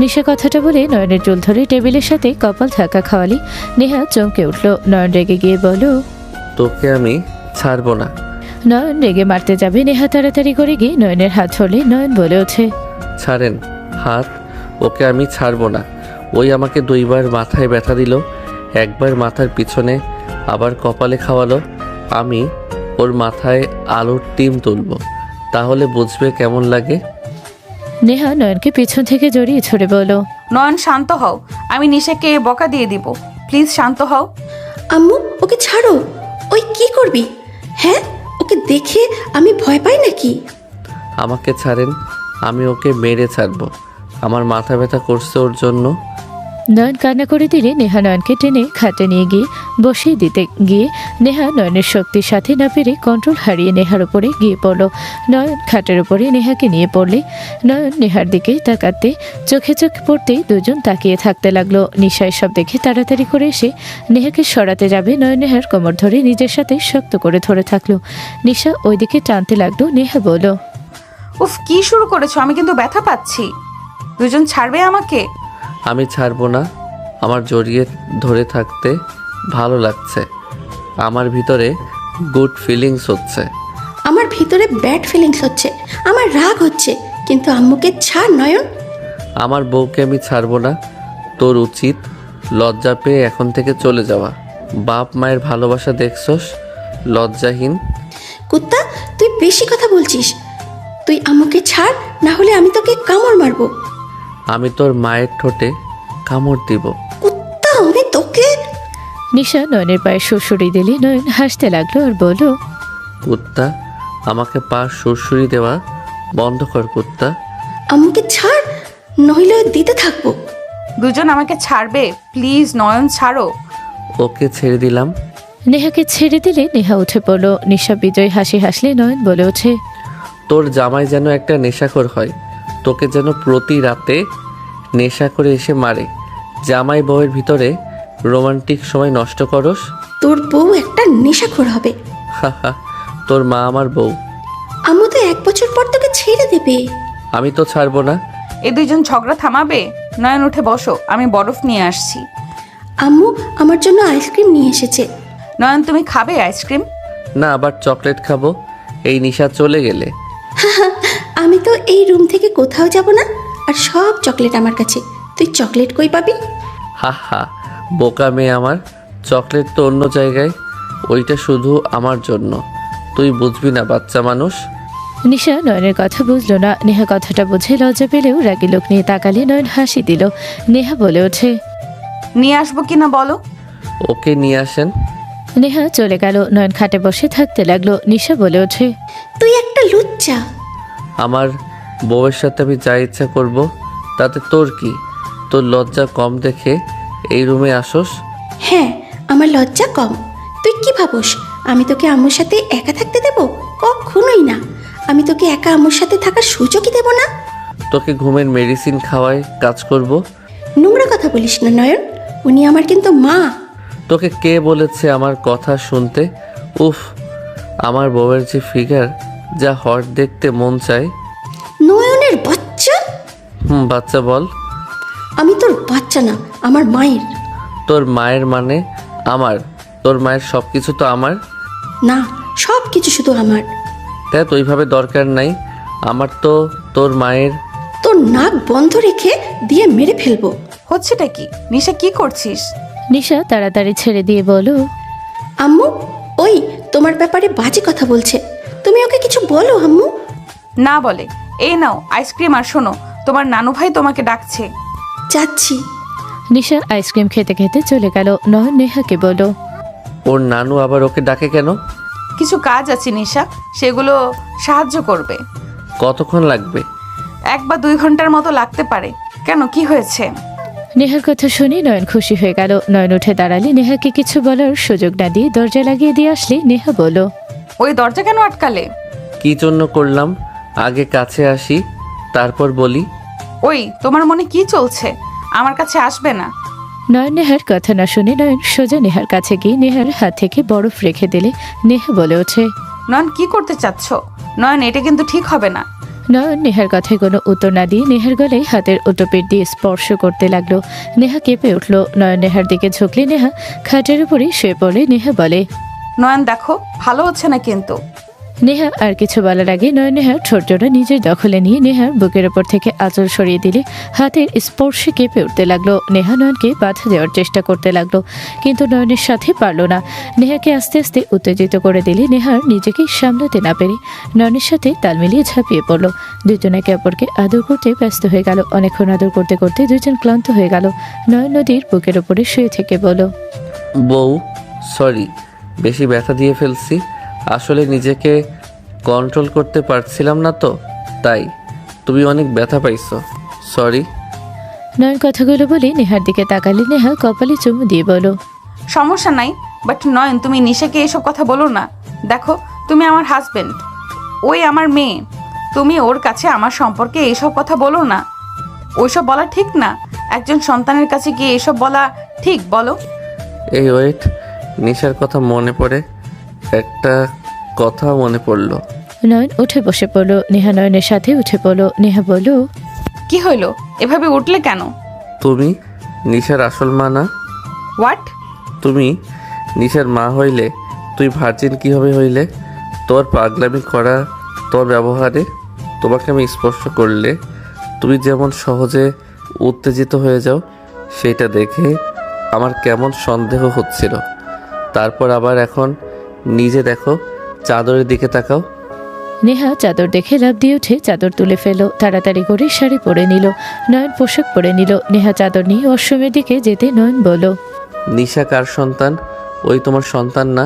নিশা কথাটা বলে নয়নের চুল ধরে টেবিলের সাথে কপাল ধাক্কা খাওয়ালি। নেহা চমকে উঠল। নয়ন রেগে গিয়ে বলল, তোকে আমি ছাড়বো না। নয়ন রেগে মারতে যাবে। নেহা তাড়াতাড়ি করে গিয়ে নয়নের হাত ধরলে নয়ন বলে ওঠে, ছাড়েন হাত। ওকে আমি ছাড়বো না। ওই আমাকে 2বার মাথায় ব্যথা দিল, একবার মাথার পিছনে, আবার কপালে খাওয়ালো। আমি ওর মাথায় আলুর ডিম তুলবো, তাহলে বুঝবে কেমন লাগে। নেহা নয়নকে পিছন থেকে জড়িয়ে ছড়ে বলল, নয়ন, শান্ত হও। আমি নিশাকে বকা দিয়ে দিব। প্লিজ শান্ত হও। আম্মু ওকে ছাড়ো। ওই কি করবি? হ্যাঁ, ওকে দেখে আমি ভয় পাই নাকি? আমাকে ছাড়েন, আমি ওকে মেরে ছাড়বো। আমার মাথা ব্যথা করছে ওর জন্য। নয়ন কান্না করে দিলে নেহা নয়নকে টেনে খাটে নিয়ে গিয়ে বসিয়ে দিতে গিয়ে নেহা নয়নের শক্তির সাথে না পেরে কন্ট্রোল হারিয়ে নেহার উপরে গিয়ে পড়ল। নয়ন খাটের উপরে নেহাকে নিয়ে পড়লে নয়ন নেহার দিকে তাকাতে চোখে চোখ পড়তেই দুজন তাকিয়ে থাকতে লাগলো। নিশা এসব দেখে তাড়াতাড়ি করে এসে নেহাকে সরাতে যাবে। নয়ন নেহার কোমর ধরে নিজের সাথে শক্ত করে ধরে থাকলো। নিশা ওইদিকে টানতে লাগলো। নেহা বলল, উফ, কি শুরু করেছো? আমি কিন্তু ব্যথা পাচ্ছি। দুজন ছাড়বে আমাকে? আমি ছাড়বো না। আমার জড়িয়ে ধরে থাকতে ভালো লাগছে। আমার ভিতরে গুড ফিলিংস হচ্ছে। আমার ভিতরে ব্যাড ফিলিংস হচ্ছে। আমার রাগ হচ্ছে। কিন্তু আম্মুকে ছাড় নয়ন। আমার বউকে আমি ছাড়বো না। তোর উচিত লজ্জা পেয়ে এখন থেকে চলে যাওয়া। বাপ মায়ের ভালোবাসা দেখছস? লজ্জাহীন কুত্তা, তুই বেশি কথা বলছিস। তুই আম্মুকে ছাড়, না হলে আমি তোকে কামড় মারবো। আমি তোর মায়ের ঠোঁটে কামড় দিব। কুত্তা, আমি তোকে। নিশা নয়নের পায়ে সুরসুরি দিলে নয়ন হাসতে লাগলো আর বলল, কুত্তা, আমাকে পা সুরসুরি দেওয়া বন্ধ কর কুত্তা। আম্মুকে ছাড়, নইলে দিতে থাকবো। দুজন আমাকে ছাড়বে? প্লিজ নয়ন, ছাড়ো। ওকে ছেড়ে দিলাম। নেহাকে ছেড়ে দিলে নেহা উঠে পড়ল। নিশা বিজয় হাসি হাসলে নয়ন বলে ওঠে, তোর জামাই যেন একটা নেশাখোর হয়। তোকে যেন প্রতি রাতে নেশা করে এসে মারে। জামাই বউয়ের ভিতরে রোমান্টিক সময় নষ্ট করস। তোর বউ একটা নেশাখোর হবে। হাহা, তোর মা আমার বউ। আম্মু তো 1 বছর পর তোকে ছেড়ে দেবে। আমি তো ছাড়বো না। এই দুজন ঝগড়া থামাবে? নয়ন, উঠে বসো, আমি বরফ নিয়ে আসছি। আম্মু আমার জন্য আইসক্রিম নিয়ে এসেছে। নয়ন, তুমি খাবে আইসক্রিম? না, আবার চকলেট খাবো এই নিশা চলে গেলে। আমি তো এই রুম থেকে কোথাও যাব না। আর সব চকলেট আমার কাছে। তুই চকলেট কই পাবি? হা, বোকা মেয়ে আমার। চকলেট তো অন্য জায়গায়, ওইটা শুধু আমার জন্য। তুই বুঝবি না, বাচ্চা মানুষ। নিশা নয়নের কথা বুঝলো না। নেহা কথাটা বুঝে লজ্জা পেলেও রাগী লোক নিয়ে তাকালে নয়ন হাসি দিল। নেহা বলে ওঠে, নিয়ে আসবো কিনা বলো? ওকে নিয়ে আসেন। নেহা চলে গেল। নয়ন খাটে বসে থাকতে লাগলো। নিশা বলে ওঠে, তুই একটা লুচ্চা। আমার বউয়ের সাথে আমি যা ইচ্ছা করব, তাতে তোর কি? তোর লজ্জা কম দেখে এই রুমে আসোস? হ্যাঁ, আমার লজ্জা কম। তুই কি ভাবস আমি তোকে আম্মুর সাথে একা থাকতে দেব? কখনোই না। আমি তোকে একা আম্মুর সাথে থাকার সুযোগই দেব না। তোকে ঘুমের মেডিসিন খাওয়ায় কাজ করব। নোংরা কথা বলিস না নয়ন। উনি আমার কিন্তু মা। তোকে কে বলেছে আমার কথা শুনতে? উফ, আমার বউয়ের যে ফিগার, যা হট দেখতে মন চায়। নয়নের বাচ্চা। বাচ্চা বল। আমি তোর বাচ্চা না, আমার মায়ের। তোর মায়ের মানে আমার? তোর মায়ের সব কিছু তো আমার। না, সব কিছু শুধু আমার। দেখ, ওইভাবে দরকার নাই। আমার তো তোর মায়ের। তোর নাক বন্ধ রেখে দিয়ে মেরে ফেলবো। হচ্ছেটা কি? নিশা, কি করছিস? নিশা তাড়াতাড়ি ছেড়ে দিয়ে বলো, আম্মু, ওই তোমার ব্যাপারে বাজে কথা বলছে। তুমি ওকে কিছু বলো আম্মু। না বলে। এই নাও আইসক্রিম, আর শোনো, তোমার নানু ভাই তোমাকে ডাকছে। যাচ্ছি। নিশা আইসক্রিম খেতে খেতে চলে গেল। নয়ন নেহাকে বলল, ওর নানু আবার ওকে ডাকে কেন? কিছু কাজ আছে নিশা, সেগুলো সাহায্য করবে। কতক্ষণ লাগবে? 1 বা 2 ঘন্টার মতো লাগতে পারে। কেন, কি হয়েছে? নেহার কথা শুনে নয়ন খুশি হয়ে গেল। নয়ন উঠে দাঁড়ালে নেহাকে কিছু বলার সুযোগ না দিয়ে দরজা লাগিয়ে দিয়ে আসলে নেহা বলল, ওই দরজা কেন আটকালে? কি জন্য করলাম? আগে কাছে আসি, তারপর বলি। ওই তোমার মনে কি চলছে? আমার কাছে আসবে না। নয়ন নেহার কথা না শুনে নয়ন সোজা নেহার কাছে গিয়ে নেহার হাত থেকে বরফ রেখে দিলে নেহা বলে ওঠে, নয়ন, কি করতে চাচ্ছ? নয়ন, এটা কিন্তু ঠিক হবে না। নয়ন নেহার কথায় কোনো উত্তর না দিয়ে নেহার গলায় হাতের ওটোপিট দিয়ে স্পর্শ করতে লাগলো। নেহা কেঁপে উঠল। নয়ন নেহার দিকে ঝুঁকলে নেহা খাটের উপরেই শুয়ে পড়ে। নেহা বলে, নয়ন দেখো, ভালো হচ্ছে না কিন্তু। নেহা আর কিছু বলার আগে নয়ন নেহার ঠোঁটজোড়া নিজের দখলে নিয়ে নেহার বুকের ওপর থেকে আঁচল সরিয়ে দিলে হাতের স্পর্শে কেঁপে উঠতে লাগলো। নেহা নয়নকে বাধা দেওয়ার চেষ্টা করতে লাগলো, কিন্তু নয়নের সাথে পারলো না। নেহাকে আস্তে আস্তে উত্তেজিত করে দিলে নেহার নিজেকে সামলাতে না পেরে নয়নের সাথে তাল মিলিয়ে ঝাঁপিয়ে পড়লো। দুজন একে অপরকে আদর করতে ব্যস্ত হয়ে গেল। অনেকক্ষণ আদর করতে করতে দুজন ক্লান্ত হয়ে গেল। নয়ন নদীর বুকের ওপরে শুয়ে থেকে বলল, বউ, সরি, বেশি ব্যথা দিয়ে ফেলছি। আসলে নিজেকে কন্ট্রোল করতে পারছিলাম না তো, তাই। তুমি অনেক ব্যথা পাইছো, সরি। নয়ন কথাগুলো বলে নেহার দিকে তাকালে নেহা কপালে চুমু দিয়ে বলল, সমস্যা নাই, বাট নয়ন, তুমি নিশাকে এসব কথা বলো না। দেখো, তুমি আমার হাজবেন্ড, ওই আমার মেয়ে। তুমি ওর কাছে আমার সম্পর্কে এইসব কথা বলো না। ওইসব বলা ঠিক না। একজন সন্তানের কাছে গিয়ে এসব বলা ঠিক? বলো। এই ওয়েট, নিশার কথা মনে পড়ে, একটা কথা মনে পড়লো। নয়ন উঠে বসে পড়লো। নেহা নয়নের সাথে উঠে পড়লো। নেহা বলল, কি হইলো? এভাবে উঠলে কেন? তুমি নিশার আসল মা না? হোয়াট? তুমি নিশার মা হইলে তুই ভার্জিন কিভাবে হইলে? তোর পাগলামি করা, তোর ব্যবহারে তোমাকে আমি স্পর্শ করলে তুমি যেমন সহজে উত্তেজিত হয়ে যাও, সেটা দেখে আমার কেমন সন্দেহ হচ্ছিল। তারপর আবার এখন নিজে দেখো, চাদরের দিকে তাকাও। নেহা চাদর দেখে লাফ দিয়ে উঠে চাদর তুলে ফেলো। তাড়াতাড়ি করে শাড়ি পরে নিল। নয়ন পোশাক পরে নিল। নেহা চাদর নিয়ে অশ্রমের দিকে যেতে নয়ন বলল, নিশা কার সন্তান? ওই তোমার সন্তান না?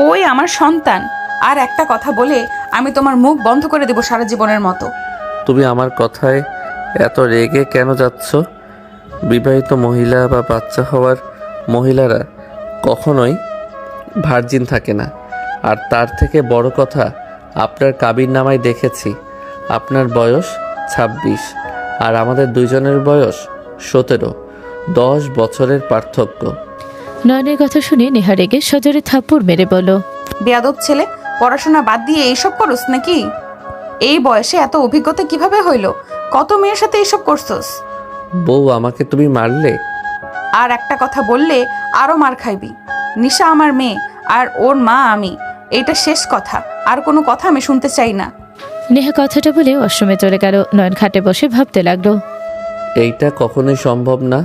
ওই আমার সন্তান। আর একটা কথা বলে আমি তোমার মুখ বন্ধ করে দেব সারা জীবনের মতো। তুমি আমার কথায় এত রেগে কেন যাচ্ছ? বিবাহিত মহিলা বা বাচ্চা হওয়ার মহিলারা কখনোই ভার্জিন থাকে না। আর তার থেকে বড় কথা, আপনার কাবিননামায় দেখেছি আপনার বয়স 26 আর আমাদের দুইজনের বয়স 17। 10 বছরের পার্থক্য। নয়নের কথা শুনে নেহা রেগে সজোরে থাপ্পড় মেরে বলল, বেয়াদব ছেলে, পড়াশোনা বাদ দিয়ে এইসব করস নাকি? এই বয়সে এত অভিজ্ঞতা কিভাবে হইলো? কত মেয়ের সাথে এইসব করছস? বউ, আমাকে তুমি মারলে? আর একটা কথা বললে আরো মার খাইবি। নিশা আমার মেয়ে, আর ওর মা আমি। এইটা শেষ কথা। আর কোনো কথা আমি শুনতে চাই না। নেহা কথাটা বলে অশ্রমে চলে গেল। নয়ন খাটে বসে ভাবতে লাগলো। এইটা কখনোই সম্ভব না।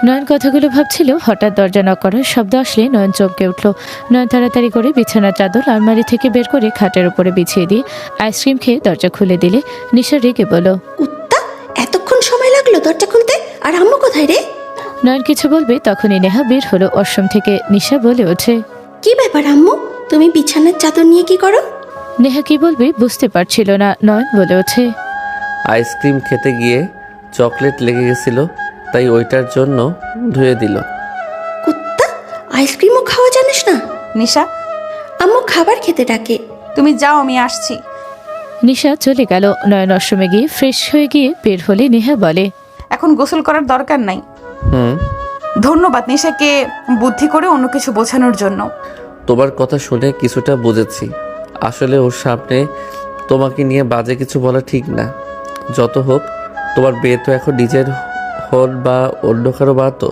নয়ন কথাগুলো ভাবছিল, হঠাৎ দরজা নক করার শব্দ আসলে নয়ন চমকে উঠল। নয়ন তাড়াতাড়ি করে বিছানার চাদর আলমারি থেকে বের করে খাটের উপরে বিছিয়ে দিয়ে আইসক্রিম খেয়ে দরজা খুলে দিলে নিশা রেগে বলল, কুত্তা, এতক্ষণ সময় লাগলো দরজা খুলতে? আর আম্মু কোথায় রে? নয়ন কিছু বলবে তখনই নেহা বের হলো অশ্রম থেকে। নিশা বলে ওঠে, কি ব্যাপার আম্মু, তুমি বিছানার চাদর নিয়ে কি করো? নেহা কি বলবে বুঝতে পারছিল না। নয়ন বলে ওঠে, আইসক্রিম খেতে গিয়ে চকলেট লেগে গেছিল, তাই ওইটার জন্য ধুয়ে দিল। কুত্তা, আইসক্রিমও খাওয়া জানিস না? নিশা, আম্মু খাবার খেতে ডাকে। তুমি যাও, আমি আসছি। নিশা চলে গেল। নয়ন অশ্রমে গিয়ে ফ্রেশ হয়ে গিয়ে বের হলে নেহা বলে, এখন গোসল করার দরকার নাই। হুম, ধন্যবাদ নিশাকে বুদ্ধি করে অন্য কিছু বোঝানোর জন্য। তোমার কথা শুনে কিছুটা বুঝেছি। আসলে ওর সামনে তোমাকে নিয়ে বাজে কিছু বলা ঠিক না। যত হোক, তোমার বিয়ে তো এখন নিজের হল বা অন্য কারো বা তো।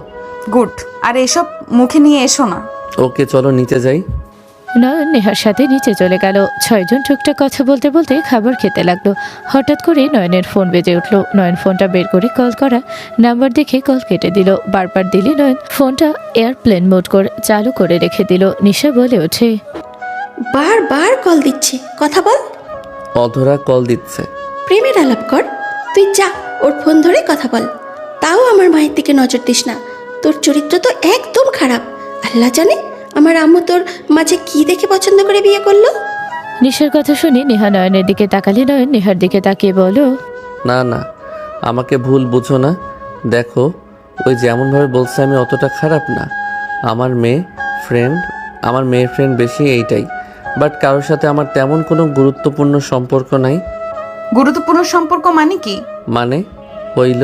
গুড। আর এসব মুখে নিয়ে এসো না। ওকে, চলো নিচে যাই। নয়ন নেহার সাথে নিচে চলে গেল। 6 জন টুকটাক কথা বলতে বলতে খাবার খেতে লাগলো। হঠাৎ করে নয়নের ফোন বেজে উঠলো। নয়ন ফোনটা বের করে কল করা নাম্বার দেখে কল কেটে দিল। বারবার দিলে নয়ন ফোনটা এয়ারপ্লেন মোড করে চালু করে রেখে দিল। নিশা বলে ওঠে, বারবার কল দিচ্ছে, কথা বল। অধরা কল দিচ্ছে। প্রেমের আলাপ কর। তুই যা ওর ফোন ধরে কথা বল। তাও আমার মায়ের দিকে নজর দিস না। তোর চরিত্র তো একদম খারাপ। আল্লাহ জানে আমার আম্মু তোর মাঝে কি দেখে পছন্দ করে বিয়ে করলো। নিশার কথা শুনে নেহা নয়নের দিকে তাকালে নয়ন নেহার দিকে তাকিয়ে বলো, না না, আমাকে ভুল বুঝো না। দেখো, ওই যেমনভাবে বলছে আমি অতটা খারাপ না। আমার মেয়ের ফ্রেন্ড বেশি, এইটাই। বাট কারোর সাথে আমার তেমন কোনো গুরুত্বপূর্ণ সম্পর্ক নাই। গুরুত্বপূর্ণ সম্পর্ক মানে কি? মানে হইল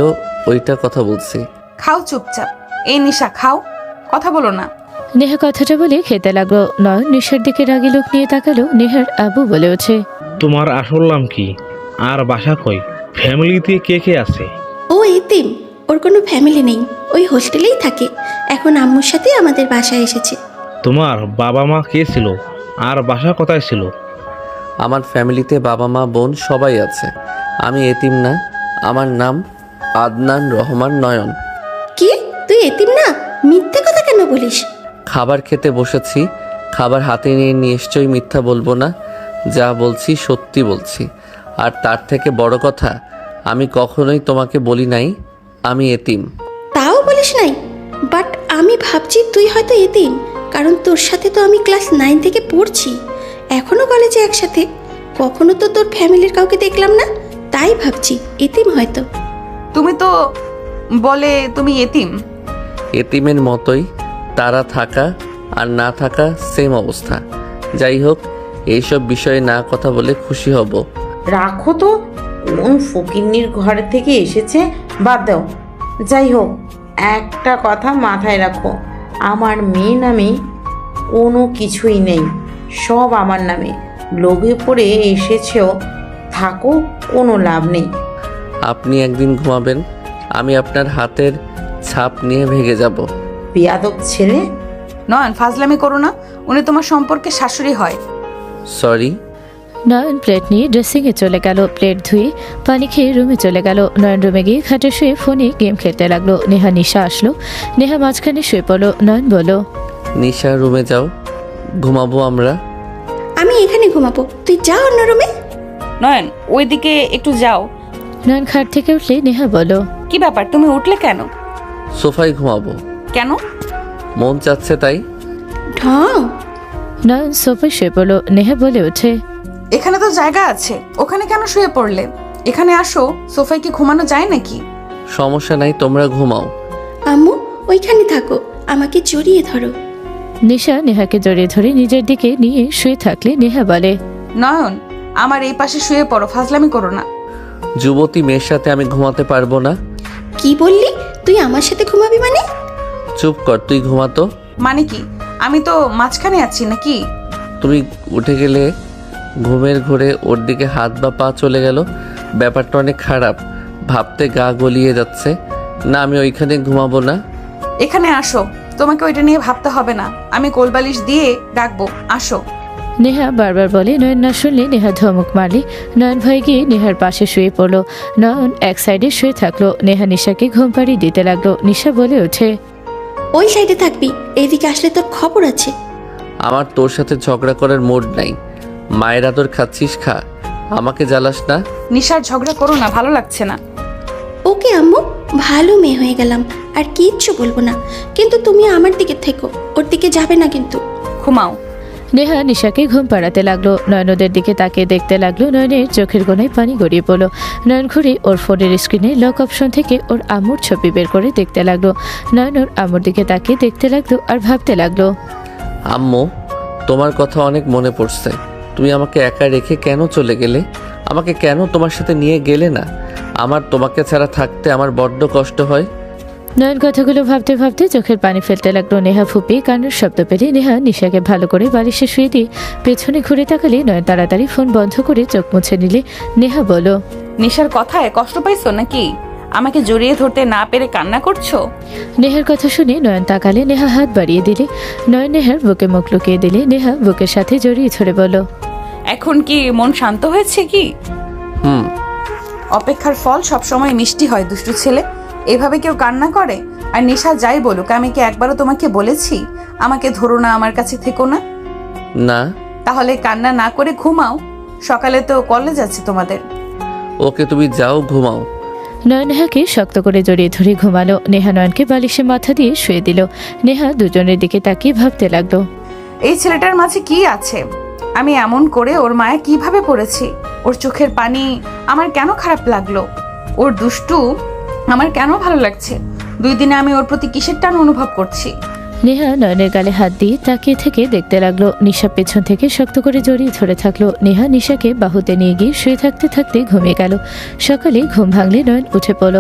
ওইটা কথা বলছি। খাও চুপচাপ। এই নিশা খাও, কথা বলো না। নেহা কথাটা বলে খেতে লাগলো। নয়ন নিশার দিকে রাগী লোক নিয়ে তাকালো। নেহার আবু বলে ওঠে, তোমার আসল নাম কি আর বাসা কই? ফ্যামিলিতে কে কে আছে? ও এতিম, ওর কোনো ফ্যামিলি নেই, ওই হোস্টেলেই থাকে। এখন আম্মুর সাথে আমাদের বাসায় এসেছে। তোমার বাবা মা কে ছিল আর বাসা কোথায় ছিল? আমার ফ্যামিলিতে বাবা মা বোন সবাই আছে। আমি এতিম না। আমার নাম আদনান রহমান নয়ন। কি তুই এতিম না? মিথ্যে কথা কেন বলিস? খাবার খেতে বসেছি, খাবার হাতে নিয়ে নিশ্চয়ই মিথ্যা বলবো না। যা বলছি সত্যি বলছি। আর তার থেকে বড় কথা, আমি কখনোই তোমাকে বলি নাই আমি এতিম। তাও বলিস নাই? বাট আমি ভাবছি তুই হয়তো এতিম, কারণ তোর সাথে তো আমি ক্লাস 9 থেকে পড়ছি, এখনো কলেজে একসাথে। কখনো তো তোর ফ্যামিলির কাউকে দেখলাম না, তাই ভাবছি এতিম হয়তো। তুমি তো বলে তুমি এতিম। এতিমের মতোই, তারা থাকা আর না থাকা সেম অবস্থা। যাই হোক, এইসব বিষয়ে না কথা বলে খুশি হব। রাখো তো, কোন ফকিন্নির ঘর থেকে এসেছে, বাদ দাও। যাই হোক, একটা কথা মাথায় রাখো, আমার মেয়ে নামে কোনো কিছুই নেই, সব আমার নামে। লোভে পড়ে এসেছেও, থাকো, কোনো লাভ নেই। আপনি একদিন ঘুমাবেন, আমি আপনার হাতের ছাপ নিয়ে ভেগে যাব। বেয়াদব ছেলে। নয়ন ফাজলামি করো না, উনি তোমার সম্পর্কে শাশুড়ি হয়। সরি। নয়ন প্লেট নিয়ে ড্রেসিংয়ে চলে গেল। প্লেট ধুয়ে পানি খেয়ে রুমে চলে গেল। নয়ন রুমে গিয়ে খাটে শুয়ে ফোনে গেম খেলতে লাগলো। নেহা নিশা আসলো। নেহা মাঝখানে শুয়ে পড়লো। নয়ন বলল, নিশা রুমে যাও, ঘুমাবো আমরা। আমি এখানে ঘুমাবো, তুই যা অন্য রুমে। নয়ন ওইদিকে একটু যাও। নয়ন খাট থেকে উঠলে নেহা বলল, কি ব্যাপার, তুমি উঠলে কেন? সোফায় ঘুমাবো, কেন? মন চাচ্ছে তাই। ঢং। নয়ন সোফায় শুয়ে পড়লো। নেহা বলে ওঠে, এখানে তো জায়গা আছে, ওখানে কেন শুয়ে পড়লে? এখানে আসো, সোফায় কি ঘুমানো যায় নাকি? সমস্যা নাই, তোমরা ঘুমাও। আম্মু ওইখানে থাকো, আমাকে জড়িয়ে ধরো। নিশা নেহাকে জড়িয়ে ধরে নিজের দিকে নিয়ে শুয়ে থাকলে নেহা বলে, নয়ন আমার এই পাশে শুয়ে পড়ো, ফাজলামি করো না। যুবতী মেয়ের সাথে আমি ঘুমাতে পারবো না। কি বললি? তুই আমার সাথে ঘুমাবি মানে? চুপ কর, তুই ঘুমাতো। মানে কি? আমি তো মাঝখানে আছি নাকি? তুমি উঠে গেলে ঘুমের ঘোরে ওর দিকে হাত বা পা চলে গেল, ব্যাপারটা অনেক খারাপ। ভাবতে গা গলিয়ে যাচ্ছে। না, আমি ওইখানে ঘুমাবো না। এখানে আসো, তোমাকে ওইটা নিয়ে ভাবতে হবে না, আমি কোলবালিশ দিয়ে ডাকবো, আসো। নেহা বারবার বলে। নয়ন না শুনলে নেহা ধমক মারলে। নয়ন ভয় গিয়ে নেহার পাশে শুয়ে পড়লো। নয়ন এক সাইডে শুয়ে থাকলো। নেহা নিশাকে ঘুম পাড়িয়ে দিতে লাগলো। নিশা বলে ওঠে, ওই সাইডে থাকবি, এইদিকে আসলে তোর খবর আছে। আমার তোর সাথে ঝগড়া করার মুড নাই। মায়ের আদর খাচ্ছিস, খা, আমাকে জ্বালাস না। নিশার ঝগড়া করো না, ভালো লাগছে না। ওকে আম্মু, ভালো মেয়ে হয়ে গেলাম, আর কিচ্ছু বলবো না, কিন্তু তুমি আমার দিকে থেকো, ওর দিকে যাবে না কিন্তু। ঘুমাও। নেহা নিশাকে ঘুম পাড়াতে লাগলো। নয়ন ওদের দিকে তাকিয়ে দেখতে লাগলো। নয়নের চোখের কোণায় পানি গড়িয়ে পড়লো। নয়ন ঘুরে ওর ফোনের স্ক্রিনে লক অপশন থেকে ওর আম্মুর ছবি বের করে দেখতে লাগলো। নয়ন ওর আম্মুর দিকে তাকিয়ে দেখতে লাগলো আর ভাবতে লাগলো, আম্মু, তোমার কথা অনেক মনে পড়ছে। তুমি আমাকে একা রেখে কেন চলে গেলে? আমাকে কেন তোমার সাথে নিয়ে গেলে না? আমার তোমাকে ছাড়া থাকতে আমার বড্ড কষ্ট হয়। নয়ন কথাগুলো ভাবতে ভাবতে চোখের পানি ফেলতে লাগলো। নেহা ফুপিয়ে কান্নার শব্দ পেলে নেহা নিশাকে ভালো করে বালিশে শুয়ে দিয়ে পেছনে ঘুরে তাকালে নয়ন তাড়াতাড়ি ফোন বন্ধ করে চোখ মুছে নিলে। নেহা বলল, নিশার কথায় কষ্ট পাইছো নাকি? আমাকে জড়িয়ে ধরতে না পেরে কান্না করছো? নেহার কথা শুনে নয়ন তাকালে। নেহা হাত বাড়িয়ে দিলে। নয়ন নেহার বুকে মুখ লুকিয়ে দিলে। নেহা বুকের সাথে জড়িয়ে ধরে বলল, এখন কি মন শান্ত হয়েছে কি? হুম। অপেক্ষার ফল সবসময় মিষ্টি হয় দুষ্টু ছেলে। এভাবে কেউ কান্না করে? আর নিশা যাই বলুক, আমি কি একবারও তোমাকে বলেছি আমাকে ধরো না, আমার কাছে থেকো না? না। তাহলে কান্না না করে ঘুমাও, সকালে তো কলেজ আছে তোমাদের। ওকে, তুমি যাও, ঘুমাও। নয়ন নেহাকে শক্ত করে জড়িয়ে ধরে ঘুমালো। নেহা নয়নকে বালিশে মাথা দিয়ে শুয়ে দিল। নেহা দুজনের দিকে তাকিয়ে ভাবতে লাগলো। এই ছেলেটার মাঝে কি আছে? আমি এমন করে ওর মায়া কিভাবে পড়েছি? ওর চোখের পানি আমার কেন খারাপ লাগলো? ওর দুষ্টু আমার কেন ভালো লাগছে? 2 দিনে আমি ওর প্রতি কিসের টান অনুভব করছি। নেহা নয়নের গালে হাত দিয়ে তাকিয়ে থেকে দেখতে লাগলো। নিশা পেছন থেকে শক্ত করে জড়িয়ে ধরে থাকলো। নেহা নিশাকে বাহুতে নিয়ে গিয়ে শুয়ে থাকতে থাকতে ঘুমিয়ে গেল। সকালে ঘুম ভাঙলে নয়ন উঠে পড়ল।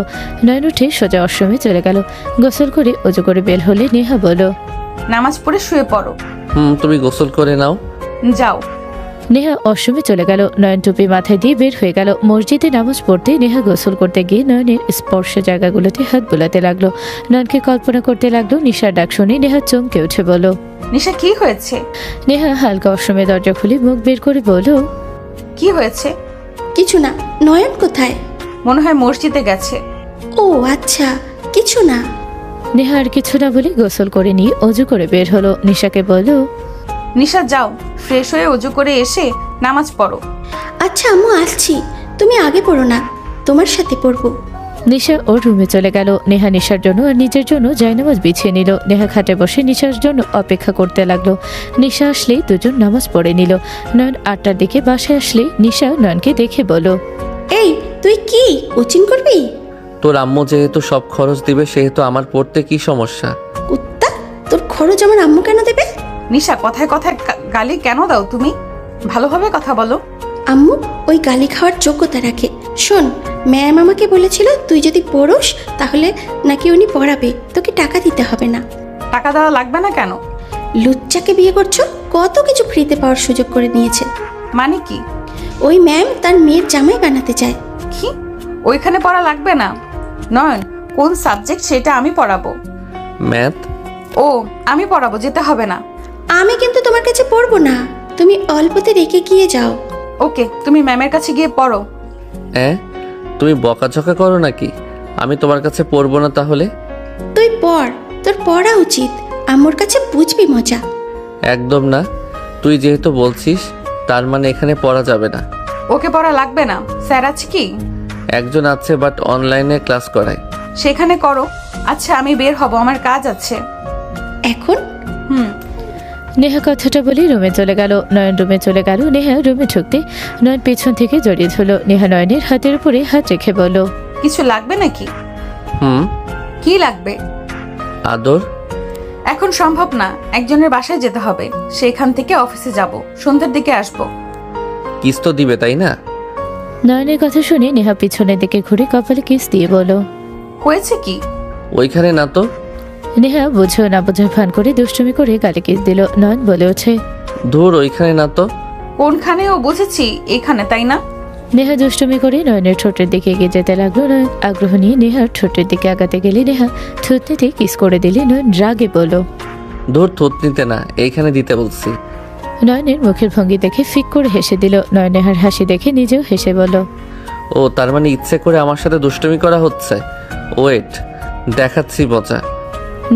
নয়ন উঠে সোজা অশ্রমে চলে গেল। গোসল করে অজু করে বের হলে নেহা বলল, নামাজ পড়ে শুয়ে পড়ো। তুমি গোসল করে নাও। যাও। নেহা অশ্রমে চলে গেল। নয়ন টুপি মাথায় দিয়ে বের হয়ে গেল। মসজিদে নামাজ পড়তে নেহা গোসল করতে গিয়ে নয়নের স্পর্শ জায়গাগুলোতে হাত বোলাতে লাগলো। নয়নকে কল্পনা করতে লাগলো। নিশার ডাক শুনে নেহা চমকে উঠে বলল, নিশা কি হয়েছে? নেহা হালকা অশ্রমে দরজা খুলে মুখ বের করে বলল, কি হয়েছে? কিছু না। নয়ন কোথায়? মনে হয় মসজিদে গেছে। ও আচ্ছা, কিছু না। নেহা আর কিছু না বলে গোসল করে নিয়ে অজু করে বের হলো। নিশাকে বলল, নিশা যাও, ফ্রেশ হয়ে অজু করে এসে নামাজ পড়ো। আচ্ছা আম্মু, আসছি। তুমি আগে পড়ো না, তোমার সাথে পড়বো। নিশা ওর রুমে চলে গেল। নেহা নিশার জন্য আর নিজের জন্য জায়নামাজ বিছিয়ে নিল। নেহা খাটে বসে নিশার জন্য অপেক্ষা করতে লাগলো। নিশা আসলেই দুজন নামাজ পড়ে নিল। নয়ন 8টার দিকে বাসায় আসলে নিশা নয়নকে দেখে বলো, এই তুই কি কোচিং করবি? তোর আম্মু যেহেতু সব খরচ দিবে সেহেতু আমার পড়তে কি সমস্যা? কুত্তা, তোর খরচ আমার আম্মু কেন দেবে? নিশা কথায় কথায় গালি কেন দাও তুমি? ভালোভাবে কথা বলো। আম্মু ওই গালি খাওয়ার যোগ্যতা রাখে। শোন, ম্যাম আমাকে বলেছিল তুই যদি পড়োস তাহলে নাকি উনি পড়াবে, তোকে টাকা দিতে হবে না। টাকা দেওয়া লাগবে না কেন? লুচ্চাকে বিয়ে করছো, কত কিছু ফ্রিতে পাওয়ার সুযোগ করে নিয়েছে। মানে কি? ওই ম্যাম তার মেয়ের জামাই বানাতে চায়। কি? ওইখানে পড়া লাগবে না। নয়ন, কোন সাবজেক্ট সেটা আমি পড়াবো। ম্যাথ। ও, আমি পড়াবো, যেতে হবে না। আমি কিন্তু তোমার কাছে পড়বো না, তুমি অল্পতে রেখে গিয়ে যাও। ওকে, তুমি ম্যামের কাছে গিয়ে পড়ো। তুমি বকাঝকা করো নাকি? আমি তোমার কাছে পড়বো না তাহলে? তুই পড়, তোর পড়া উচিত। আম্মুর কাছে বুঝবি মজা। একদম না। তুই যেহেতু বলছিস তার মানে এখানে পড়া যাবে না। ওকে পড়া লাগবে না। স্যার আছে কি? একজন আছে, বাট অনলাইনে ক্লাস করায়। সেখানে করো। আচ্ছা, আমি বের হব, আমার কাজ আছে। এখন নেহা কথাটা বলে রুমে চলে গেল। নয়ন রুমে চলে গেল। নেহা রুমে ঢুকতে নয়ন পেছন থেকে জড়িয়ে ধরল। নেহা নয়নের হাতের উপরে হাত রেখে বলল, কিছু লাগবে নাকি? কি লাগবে? আদর। এখন সম্ভব না, একজনের বাসায় যেতে হবে। সেখান থেকে অফিসে যাব, সন্ধ্যের দিকে আসবো। কিস তো দিবে তাই না? নয়নের কথা শুনে নেহা পিছনের দিকে ঘুরে কপালে কিস দিয়ে বলল, হয়েছে কি? ওইখানে না তো। নেহা বুঝো না বোঝা ভান করে দুষ্টুমি করে গালে কিস দিল। নয়ন বলে ওঠে, ধুর, ওইখানে না তো। কোনখানে? ও বুঝেছি, এখানে, তাই না? নেহা দুষ্টুমি করে নয়নের ঠোঁটের দিকে এগিয়ে যেতে লাগলো। নয়ন আগ্রহ নিয়ে নেহার ঠোঁটের দিকে আগাতে গেলে নেহা থুতনিতে কিস করে দিলে। নয়ন রাগে বলল, ধুর, থুতনিতে না, এইখানে দিতে বলছি। নয়নের মুখের ভঙ্গি দেখে ফিক করে হেসে দিল। নয়ন নেহার হাসি দেখে নিজেও হেসে বলল, ও তার মানে ইচ্ছে করে আমার সাথে দুষ্টুমি করা হচ্ছে। ওয়েট, দেখাচ্ছি মজা।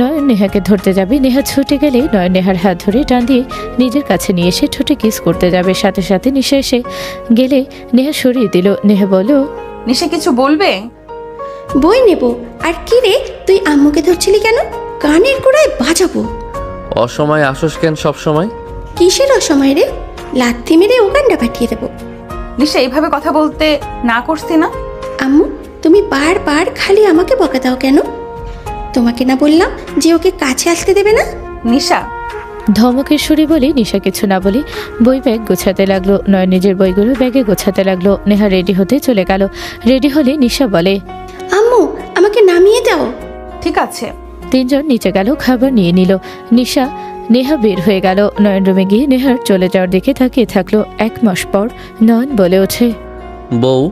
নয়ন নেহাকে ধরতে যাবে। নেহা ছুটে গেলে নয়ন নেহার হাত ধরে টান দিয়ে নিজের কাছে নিয়ে এসে ঠোঁটে কিস করতে যাবে। সাথে সাথে নিশা এসে গেলে নেহা সরিয়ে দিল। নেহা বলল, নিশা কিছু বলবে? বই নেব। আর কি রে, তুই আম্মুকে ধরছিলি কেন? কানের গোড়ায় বাজাবো। অসময় আসোস কেন সব সময়? কিসের অসময় রে? লাথি মেরে উগান্ডা পাঠিয়ে দেবো। নিশা এইভাবে কথা বলতে না করছি না? আম্মু, তুমি বারবার খালি আমাকে বকা দাও কেন? তোমাকে না বললাম যে ওকে কাছে আসতে দেবে না? নিশা। ধমকের সুরে বলে নিশা কিছু না বলে বই ব্যাগ গোছাতে লাগলো। নয় নিজের বইগুলো ব্যাগে গোছাতে লাগলো। নেহা রেডি হতে চলে গেল। রেডি হলে নিশা বলে, আম্মু, আমাকে নামিয়ে দাও। ঠিক আছে। তিনজন নিচে গেল, খাবার নিয়ে নিল। নেহা বের হয়ে গেল। নয়ন রুমে গিয়ে নেহার চলে যাওয়ার দিকে তাকিয়ে থাকলো। 1 মাস পর নয়ন বলে ওঠে, বউ,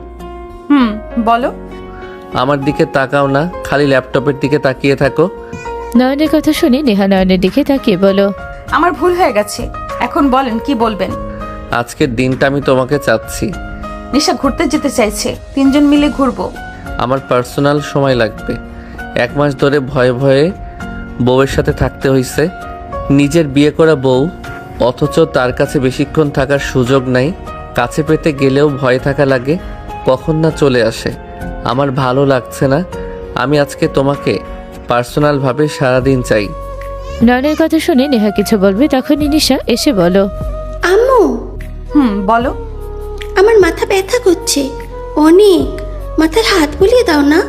বলো। আমার দিকে তাকাও না, খালি ল্যাপটপের দিকে তাকিয়ে থাকো। নয়নের কথা শুনে নেহা নয়নের দিকে তাকিয়ে বলো, আমার ভুল হয়ে গেছে, এখন বলেন কি বলবেন। আজকের দিনটা আমি তোমাকে চাচ্ছি। নিশা ঘুরতে যেতে চাইছে, 3 জন মিলে ঘুরবো। আমার পার্সোনাল সময় লাগবে। 1 মাস ধরে ভয়ে ভয়ে বউয়ের সাথে থাকতে হইছে। নিজের বিয়ে করা বউ, অথচ তার কাছে বেশিক্ষণ থাকার সুযোগ নাই। কাছে পেতে গেলেও ভয় থাকা লাগে, কখন না চলে আসে। আমার ভালো লাগছে না। আমি আজকে তোমাকে পার্সোনালভাবে সারাদিন চাই। নয়নের কথা শুনে নেহা কিছু বলবে তখনই নিশা এসে বলো, আম্মু, বলো। আমার মাথা ব্যথা করছে অনেক, মাথায় হাত বুলিয়ে দাও না।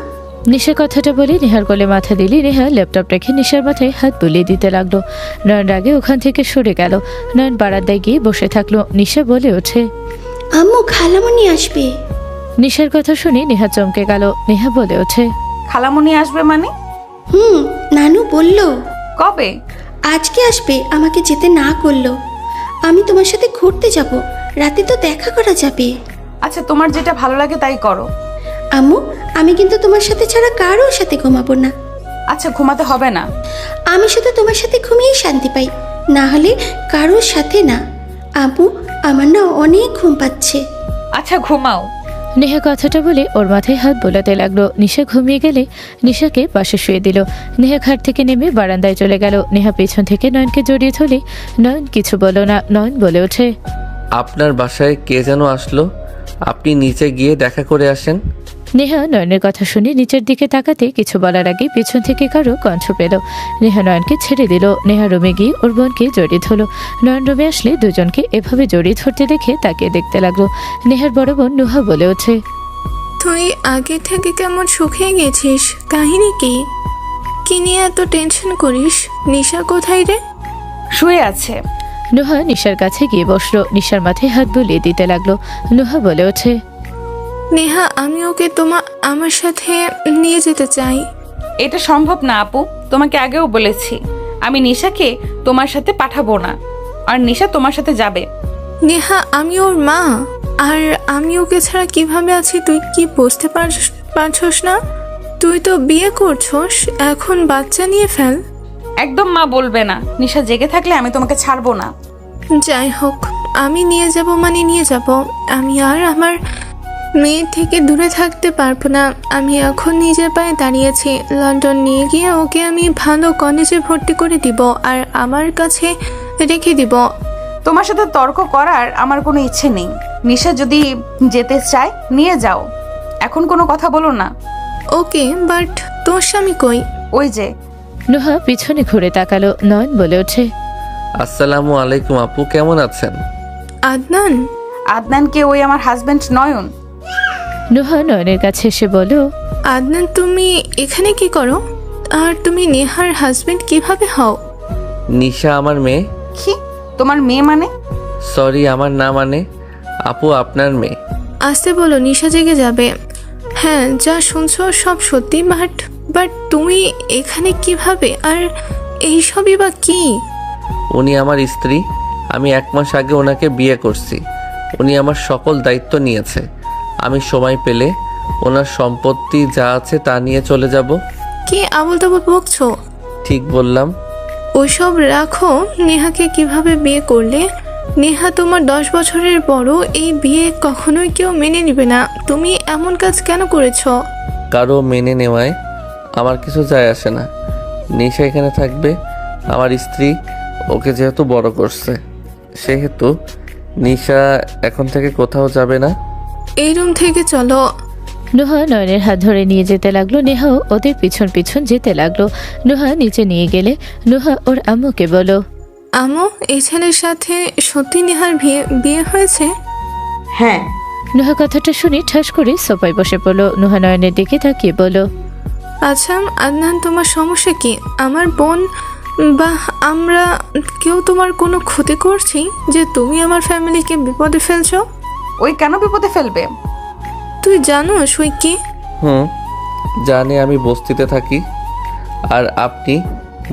নিশা কথাটা বলে নেহার কোলে মাথা দিলে নেহা ল্যাপটপ রেখে নিশার মাথায় হাত বুলিয়ে দিতে লাগলো। নয়ন রাগে ওখান থেকে সরে গেল। নয়ন বারান্দায় গিয়ে বসে থাকলো। নিশা বলে ওঠে, আম্মু, খালামণি আসবে। নিশার কথা শুনে নেহা চমকে গেল। নেহা বলে ওঠে, খালামণি আসবে মানে? নানু বলল কবে? আজকে আসবে, আমাকে যেতে না করলো। আমি তোমার সাথে ঘুরতে যাব, রাতে তো দেখা করা যাবে। আচ্ছা, তোমার যেটা ভালো লাগে তাই করো। আম্মু, আমি কিন্তু তোমার সাথে ছাড়া কারোর সাথে ঘুমাবো না। আচ্ছা, ঘুমাতে হবে না। আমি শুধু তোমার সাথে ঘুমিয়েই শান্তি পাই, না হলে কারোর সাথে না। আম্মু, আমার না অনেক ঘুম পাচ্ছে। আচ্ছা, ঘুমাও। নেহা কথাটা বলে ওর মাথায় হাত বোলাতে লাগলো। নিশা ঘুমিয়ে গেলে নিশাকে পাশে শুয়ে দিল। নেহা খাট থেকে নেমে বারান্দায় চলে গেল। নেহা পেছন থেকে নয়নকে জড়িয়ে ধরলে নয়ন কিছু বলো না। নয়ন বলে ওঠে, আপনার বাসায় কে যেন আসলো, আপনি নিচে গিয়ে দেখা করে আসেন। নেহা নয়নের কথা শুনে নিচের দিকে তাকাতে কিছু বলার আগে পিছন থেকে কারো কণ্ঠ পেল। নেহা নয়নকে ছেড়ে দিল। নেহা রুমে গিয়ে ওর বোনকে জড়িয়ে ধরল। নয়ন রুমে আসলে দুজনকে এভাবে জড়িয়ে ধরতে দেখে তাকে দেখতে লাগলো। নেহার বড় বোন নুহা বলে ওঠে, তুই আগে থেকে কেমন শুকিয়ে গেছিস, কাহিনী কি? কি নিয়ে এত টেনশন করিস? নিশা কোথায় রে? শুয়ে আছে। নুহা নিশার কাছে গিয়ে বসলো। নিশার মাথায় হাত বুলিয়ে দিতে লাগলো। নুহা বলে ওঠে, নেহা, আমি ওকে আমার সাথে নিয়ে যেতে চাই। এটা সম্ভব না আপু, তোমাকে আগেও বলেছি আমি নিশাকে তোমার সাথে পাঠাবো না, আর নিশা তোমার সাথে যাবে। নেহা, আমি ওর মা, আর আমি ওকে ছাড়া কিভাবে আছি তুই কি বুঝতে পারছস না? তুই তো বিয়ে করছস, এখন বাচ্চা নিয়ে ফেল। একদম মা বলবে না। নিশা জেগে থাকলে আমি তোমাকে ছাড়বো না। যাই হোক, আমি নিয়ে যাব মানে নিয়ে যাব। আমি আর আমার মেয়ের থেকে দূরে থাকতে পারবো না। আমি এখন নিজের পায়ে দাঁড়িয়েছি। লন্ডন নিয়ে গিয়ে ওকে আমি ভালো কলেজে ভর্তি করে দিব আর আমার কাছে রেখে দিব। তোমার সাথে তর্ক করার আমার কোনো ইচ্ছে নেই। নিশা যদি যেতে চায় নিয়ে যাও, এখন কোনো কথা বলো না। ওকে, বাট তোর স্বামী কই? ওই যে। নুহা পিছনে ঘুরে তাকালো। নয়ন বলে ওঠে, আসসালামু আলাইকুম আপু, কেমন আছেন? আদনান? আদনানকে? ওই আমার হাজবেন্ড নয়ন। নুহা নয়নের কাছে এসে বলো, আদনান, তুমি এখানে কি করো? আর তুমি নেহার হাজবেন্ড কিভাবে হও? নিশা আমার মেয়ে। কি? তোমার মেয়ে মানে? সরি, আমার না মানে আপু, আপনার মেয়ে। আসতে বলো, নিশা জেগে যাবে। হ্যাঁ, যা শুনছো সব সত্যি, বাট তুমি এখানে কিভাবে? আর এইসবই বা কি? উনি আমার স্ত্রী। আমি 1 মাস আগে ওনাকে বিয়ে করছি। উনি আমার সকল দায়িত্ব নিয়েছে। আমি সময় পেলে ওনার সম্পত্তি যা আছে তা নিয়ে চলে যাব। কি আবল তাবল বকছো? ঠিক বললাম। ওইসব রাখো। নেহাকে কিভাবে বিয়ে করলে? নেহা তোমার 10 বছরের বড়। এই বিয়ে কখনোই কেউ মেনে নেবে না। তুমি এমন কাজ কেন করেছো? কারো মেনে নেওয়ায় আমার কিছু যায় আসে না। নিশা এখানে থাকবে, আমার স্ত্রী। ওকে যেহেতু বড় করছে, সেহেতু নিশা এখন থেকে কোথাও যাবে না। এই রুম থেকে চলো। নুহা নয়নের হাত ধরে নিয়ে যেতে লাগলো। নেহাও ওদের পিছন পিছন যেতে লাগলো। নুহা নিচে নিয়ে গেলে নুহা ওর আম্মুকে বলো, আম্মু, এই ছেলের সাথে সত্যি নেহার বিয়ে হয়েছে? হ্যাঁ। নুহা কথাটা শুনে ঠাস করে সোফায় বসে পড়লো। নুহা নয়নের দিকে তাকিয়ে বলো, আচ্ছা আদনান, তোমার সমস্যা কি? আমার বোন বা আমরা কেউ তোমার কোনো ক্ষতি করছি যে তুমি আমার ফ্যামিলিকে বিপদে ফেলছো? ওই কেন বিপদে ফেলবে? তুই জানো ওই কি? জানি, আমি বস্তিতে থাকি। আর আপনি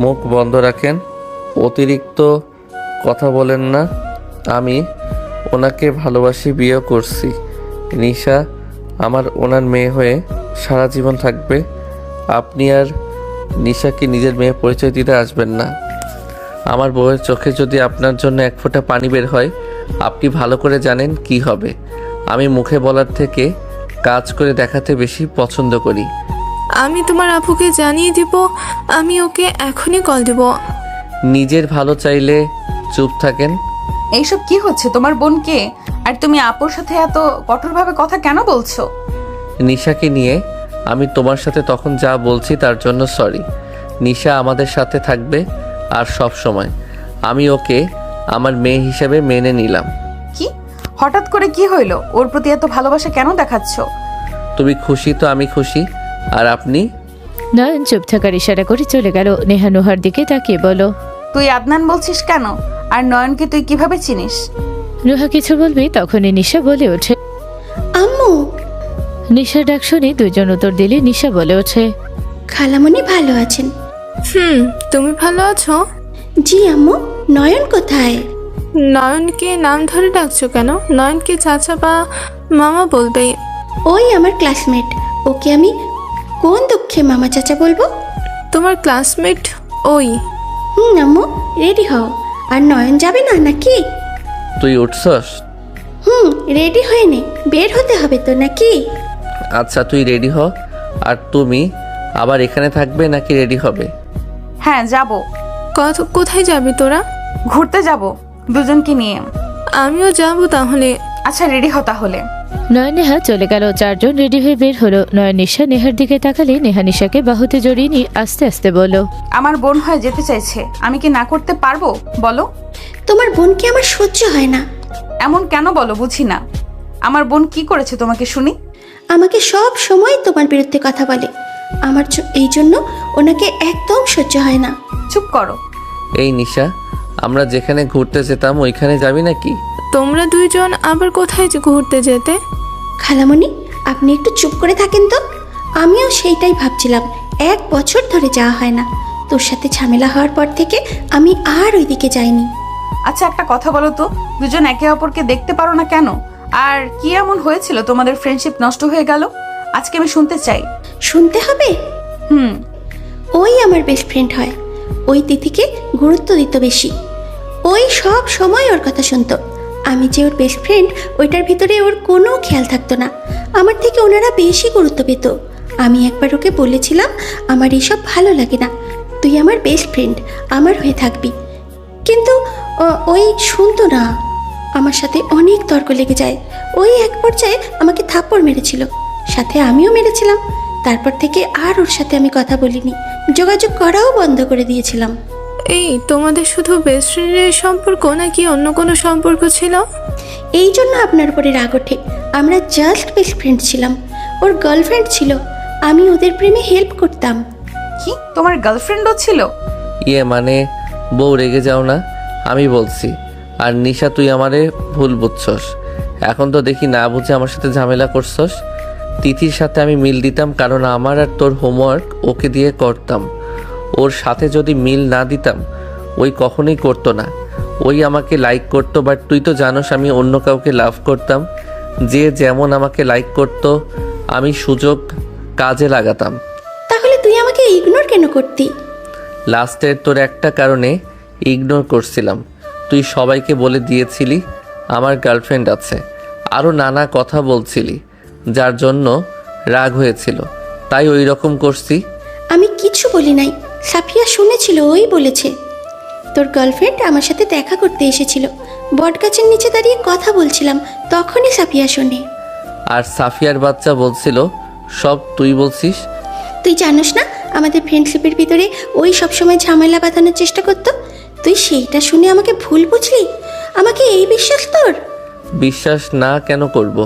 মুখ বন্ধ রাখেন, অতিরিক্ত কথা বলেন না। আমি ওনাকে ভালোবাসি, বিয়ে করছি। নিশা আমার ওনার মেয়ে হয়ে সারা জীবন থাকবে। আপনি আর নিশাকে নিজের মেয়ে পরিচয় দিতে আসবেন না। আমার বউয়ের চোখে যদি আপনার জন্য 1 ফোঁটা পানি বের হয়, আপনি ভালো করে জানেন কি হবে। আমি মুখে বলার থেকে কাজ করে দেখাতে বেশি পছন্দ করি। আমি তোমার আপুকে জানিয়ে দিব। আমি ওকে এখনই কল দেব। নিজের ভালো চাইলে চুপ থাকেন। এইসব কি হচ্ছে? তোমার বোনকে আর তুমি আপুর সাথে এত কঠোরভাবে কথা কেন বলছো? নিশাকে নিয়ে আমি তোমার সাথে তখন যা বলছি তার জন্য সরি। নিশা আমাদের সাথে থাকবে আর সব সময়। আমি ওকে আমার মেয়ে হিসেবে মেনে নিলাম। কি হঠাৎ করে কি হইলো? ওর প্রতি এত ভালোবাসা কেন দেখাচ্ছ? তুমি খুশি তো আমি খুশি। আর আপনি? নয়ন চুপ থাকার ইশারা করে চলে গেল। নেহা নুহার দিকে তাকিয়ে বলল, তুই আদনান বলছিস কেন? আর নয়নকে তুই কিভাবে চিনিস? নুহা কিছু বলবি তখনই নিশা বলে ওঠে। আম্মু, নিশার ডাক শুনে দুইজন উত্তর দিলে নিশা বলে ওঠে, খালামণি ভালো আছেন? তুমি ভালো আছো? জি আম্মু। নয়ন কোথায়? নয়নকে নাম ধরে ডাকছো কেন? নয়নকে চাচা বা মামা বলবে। ওই আমার ক্লাসমেট, ওকে আমি কোন দুঃখে মামা চাচা বলবো? তোমার ক্লাসমেট ওই? আম্মু রেডি হও। আর নয়ন যাবে না নাকি? তুই উঠছস? রেডি হয়ে নে, বের হতে হবে তো নাকি? আচ্ছা তুই রেডি হ। আর তুমি আবার এখানে থাকবে নাকি রেডি হবে? হ্যাঁ যাব। কোথায় যাবি তোরা? ঘুরতে যাব দুজনকে নিয়ে। আমিও যাব তাহলে। আচ্ছা রেডি হ তাহলে। নয়ন নেহা চলে গেল। চারজন রেডি হয়ে বের হলো। নয়ন নিশা নেহার দিকে তাকালে নেহা নিশাকে বাহুতে জড়িয়ে নিয়ে আস্তে আস্তে বলল, আমার বোন হয়ে যেতে চাইছে, আমি কি না করতে পারবো বলো? তোমার বোনকে আমার সহ্য হয় না। এমন কেন বলো, বুঝি না। আমার বোন কি করেছে তোমাকে শুনি? আমাকে সব সময় তোমার বিরুদ্ধে কথা বলে। আমার এই জন্য ওনাকে একদম সহ্য হয় না। চুপ করো। এই নিশা, আমরা যেখানে ঘুরতে যেতাম ওইখানে যাবি নাকি? তোমরা দুইজন আবার কোথায় ঘুরতে যেতে? খালামণি আপনি একটু চুপ করে থাকেন তো। আমিও সেইটাই ভাবছিলাম, 1 বছর ধরে যাওয়া হয় না। তোর সাথে ঝামেলা হওয়ার পর থেকে আমি আর ওইদিকে যাইনি। আচ্ছা একটা কথা বলো তো, দুজন একে অপরকে দেখতে পারো না কেন? আর কি এমন হয়েছিল তোমাদের ফ্রেন্ডশিপ নষ্ট হয়ে গেল? আজকে আমি শুনতে চাই। শুনতে হবে? হুম। ওই আমার বেস্ট ফ্রেন্ড হয়। ওই তিথিকে গুরুত্ব দিত বেশি। ওই সব সময় ওর কথা শুনতো। আমি যে ওর বেস্ট ফ্রেন্ড, ওইটার ভিতরে ওর কোনো খেয়াল থাকতো না। আমার থেকে ওনারা বেশি গুরুত্ব পেত। আমি একবার ওকে বলেছিলাম, আমার এইসব ভালো লাগে না, তুই আমার বেস্ট ফ্রেন্ড, আমার হয়ে থাকবি। কিন্তু ওই শুনতো না। আমার সাথে অনেক তর্ক লেগে যায়। ওই এক পর্যায়ে আমাকে থাপ্পড় মেরেছিল, সাথে আমিও মেরেছিলাম। তারপর থেকে আর ওর সাথে আমি কথা বলিনি, যোগাযোগ করাও বন্ধ করে দিয়েছিলাম। এই তোমাদের শুধু বেস্ট ফ্রেন্ডের সম্পর্ক নাকি অন্য কোনো সম্পর্ক ছিল? এই জন্য আপনার উপরে রাগ ওঠে। আমরা জাস্ট বেস্ট ফ্রেন্ড ছিলাম। ওর গার্লফ্রেন্ড ছিল, আমি ওদের প্রেমে হেল্প করতাম। কি তোমার গার্লফ্রেন্ডও ছিল? মানে বউ রেগে যাও না, আমি বলছি। আর নিশা তুই আমারে ভুল বুঝছস। এখন তো দেখি না বুঝে আমার সাথে ঝামেলা করছস। তিথির সাথে আমি মিল দিতাম কারণ আমার আর তোর হোমওয়ার্ক ওকে দিয়ে করতাম। ওর সাথে যদি মিল না দিতাম ওই কখনোই করতো না। ওই আমাকে লাইক করতো, বাট তুই তো জানোস আমি অন্য কাউকে লাভ করতাম। যে যেমন আমাকে লাইক করতো আমি সুযোগ কাজে লাগাতাম। তাহলে তুই আমাকে ইগনোর কেন করতি? লাস্টের তোর একটা কারণে ইগনোর করছিলাম। তুই সবাইকে বলে দিয়েছিলি আমার গার্লফ্রেন্ড আছে, আরও নানা কথা বলছিলি, যার জন্য রাগ হয়েছিল, তাই ওই রকম করছি। আমি কিছু বলি নাই, সাফিয়া শুনেছিল, ওই বলেছে। তোর গার্লফ্রেন্ড আমার সাথে দেখা করতে এসেছিল, বটগাছের নিচে দাঁড়িয়ে কথা বলছিলাম, তখনই সাফিয়া শোনে। আর সাফিয়ার বাচ্চা বলছিল সব তুই বলছিস। তুই জানোস না আমাদের ফ্রেন্ডশিপের ভিতরে ওই সবসময় ঝামেলা বাঁধানোর চেষ্টা করতো। তুই সেইটা শুনে আমাকে ভুল বুঝলি? আমাকে এই বিশ্বাস তোর? বিশ্বাস না কেন করব?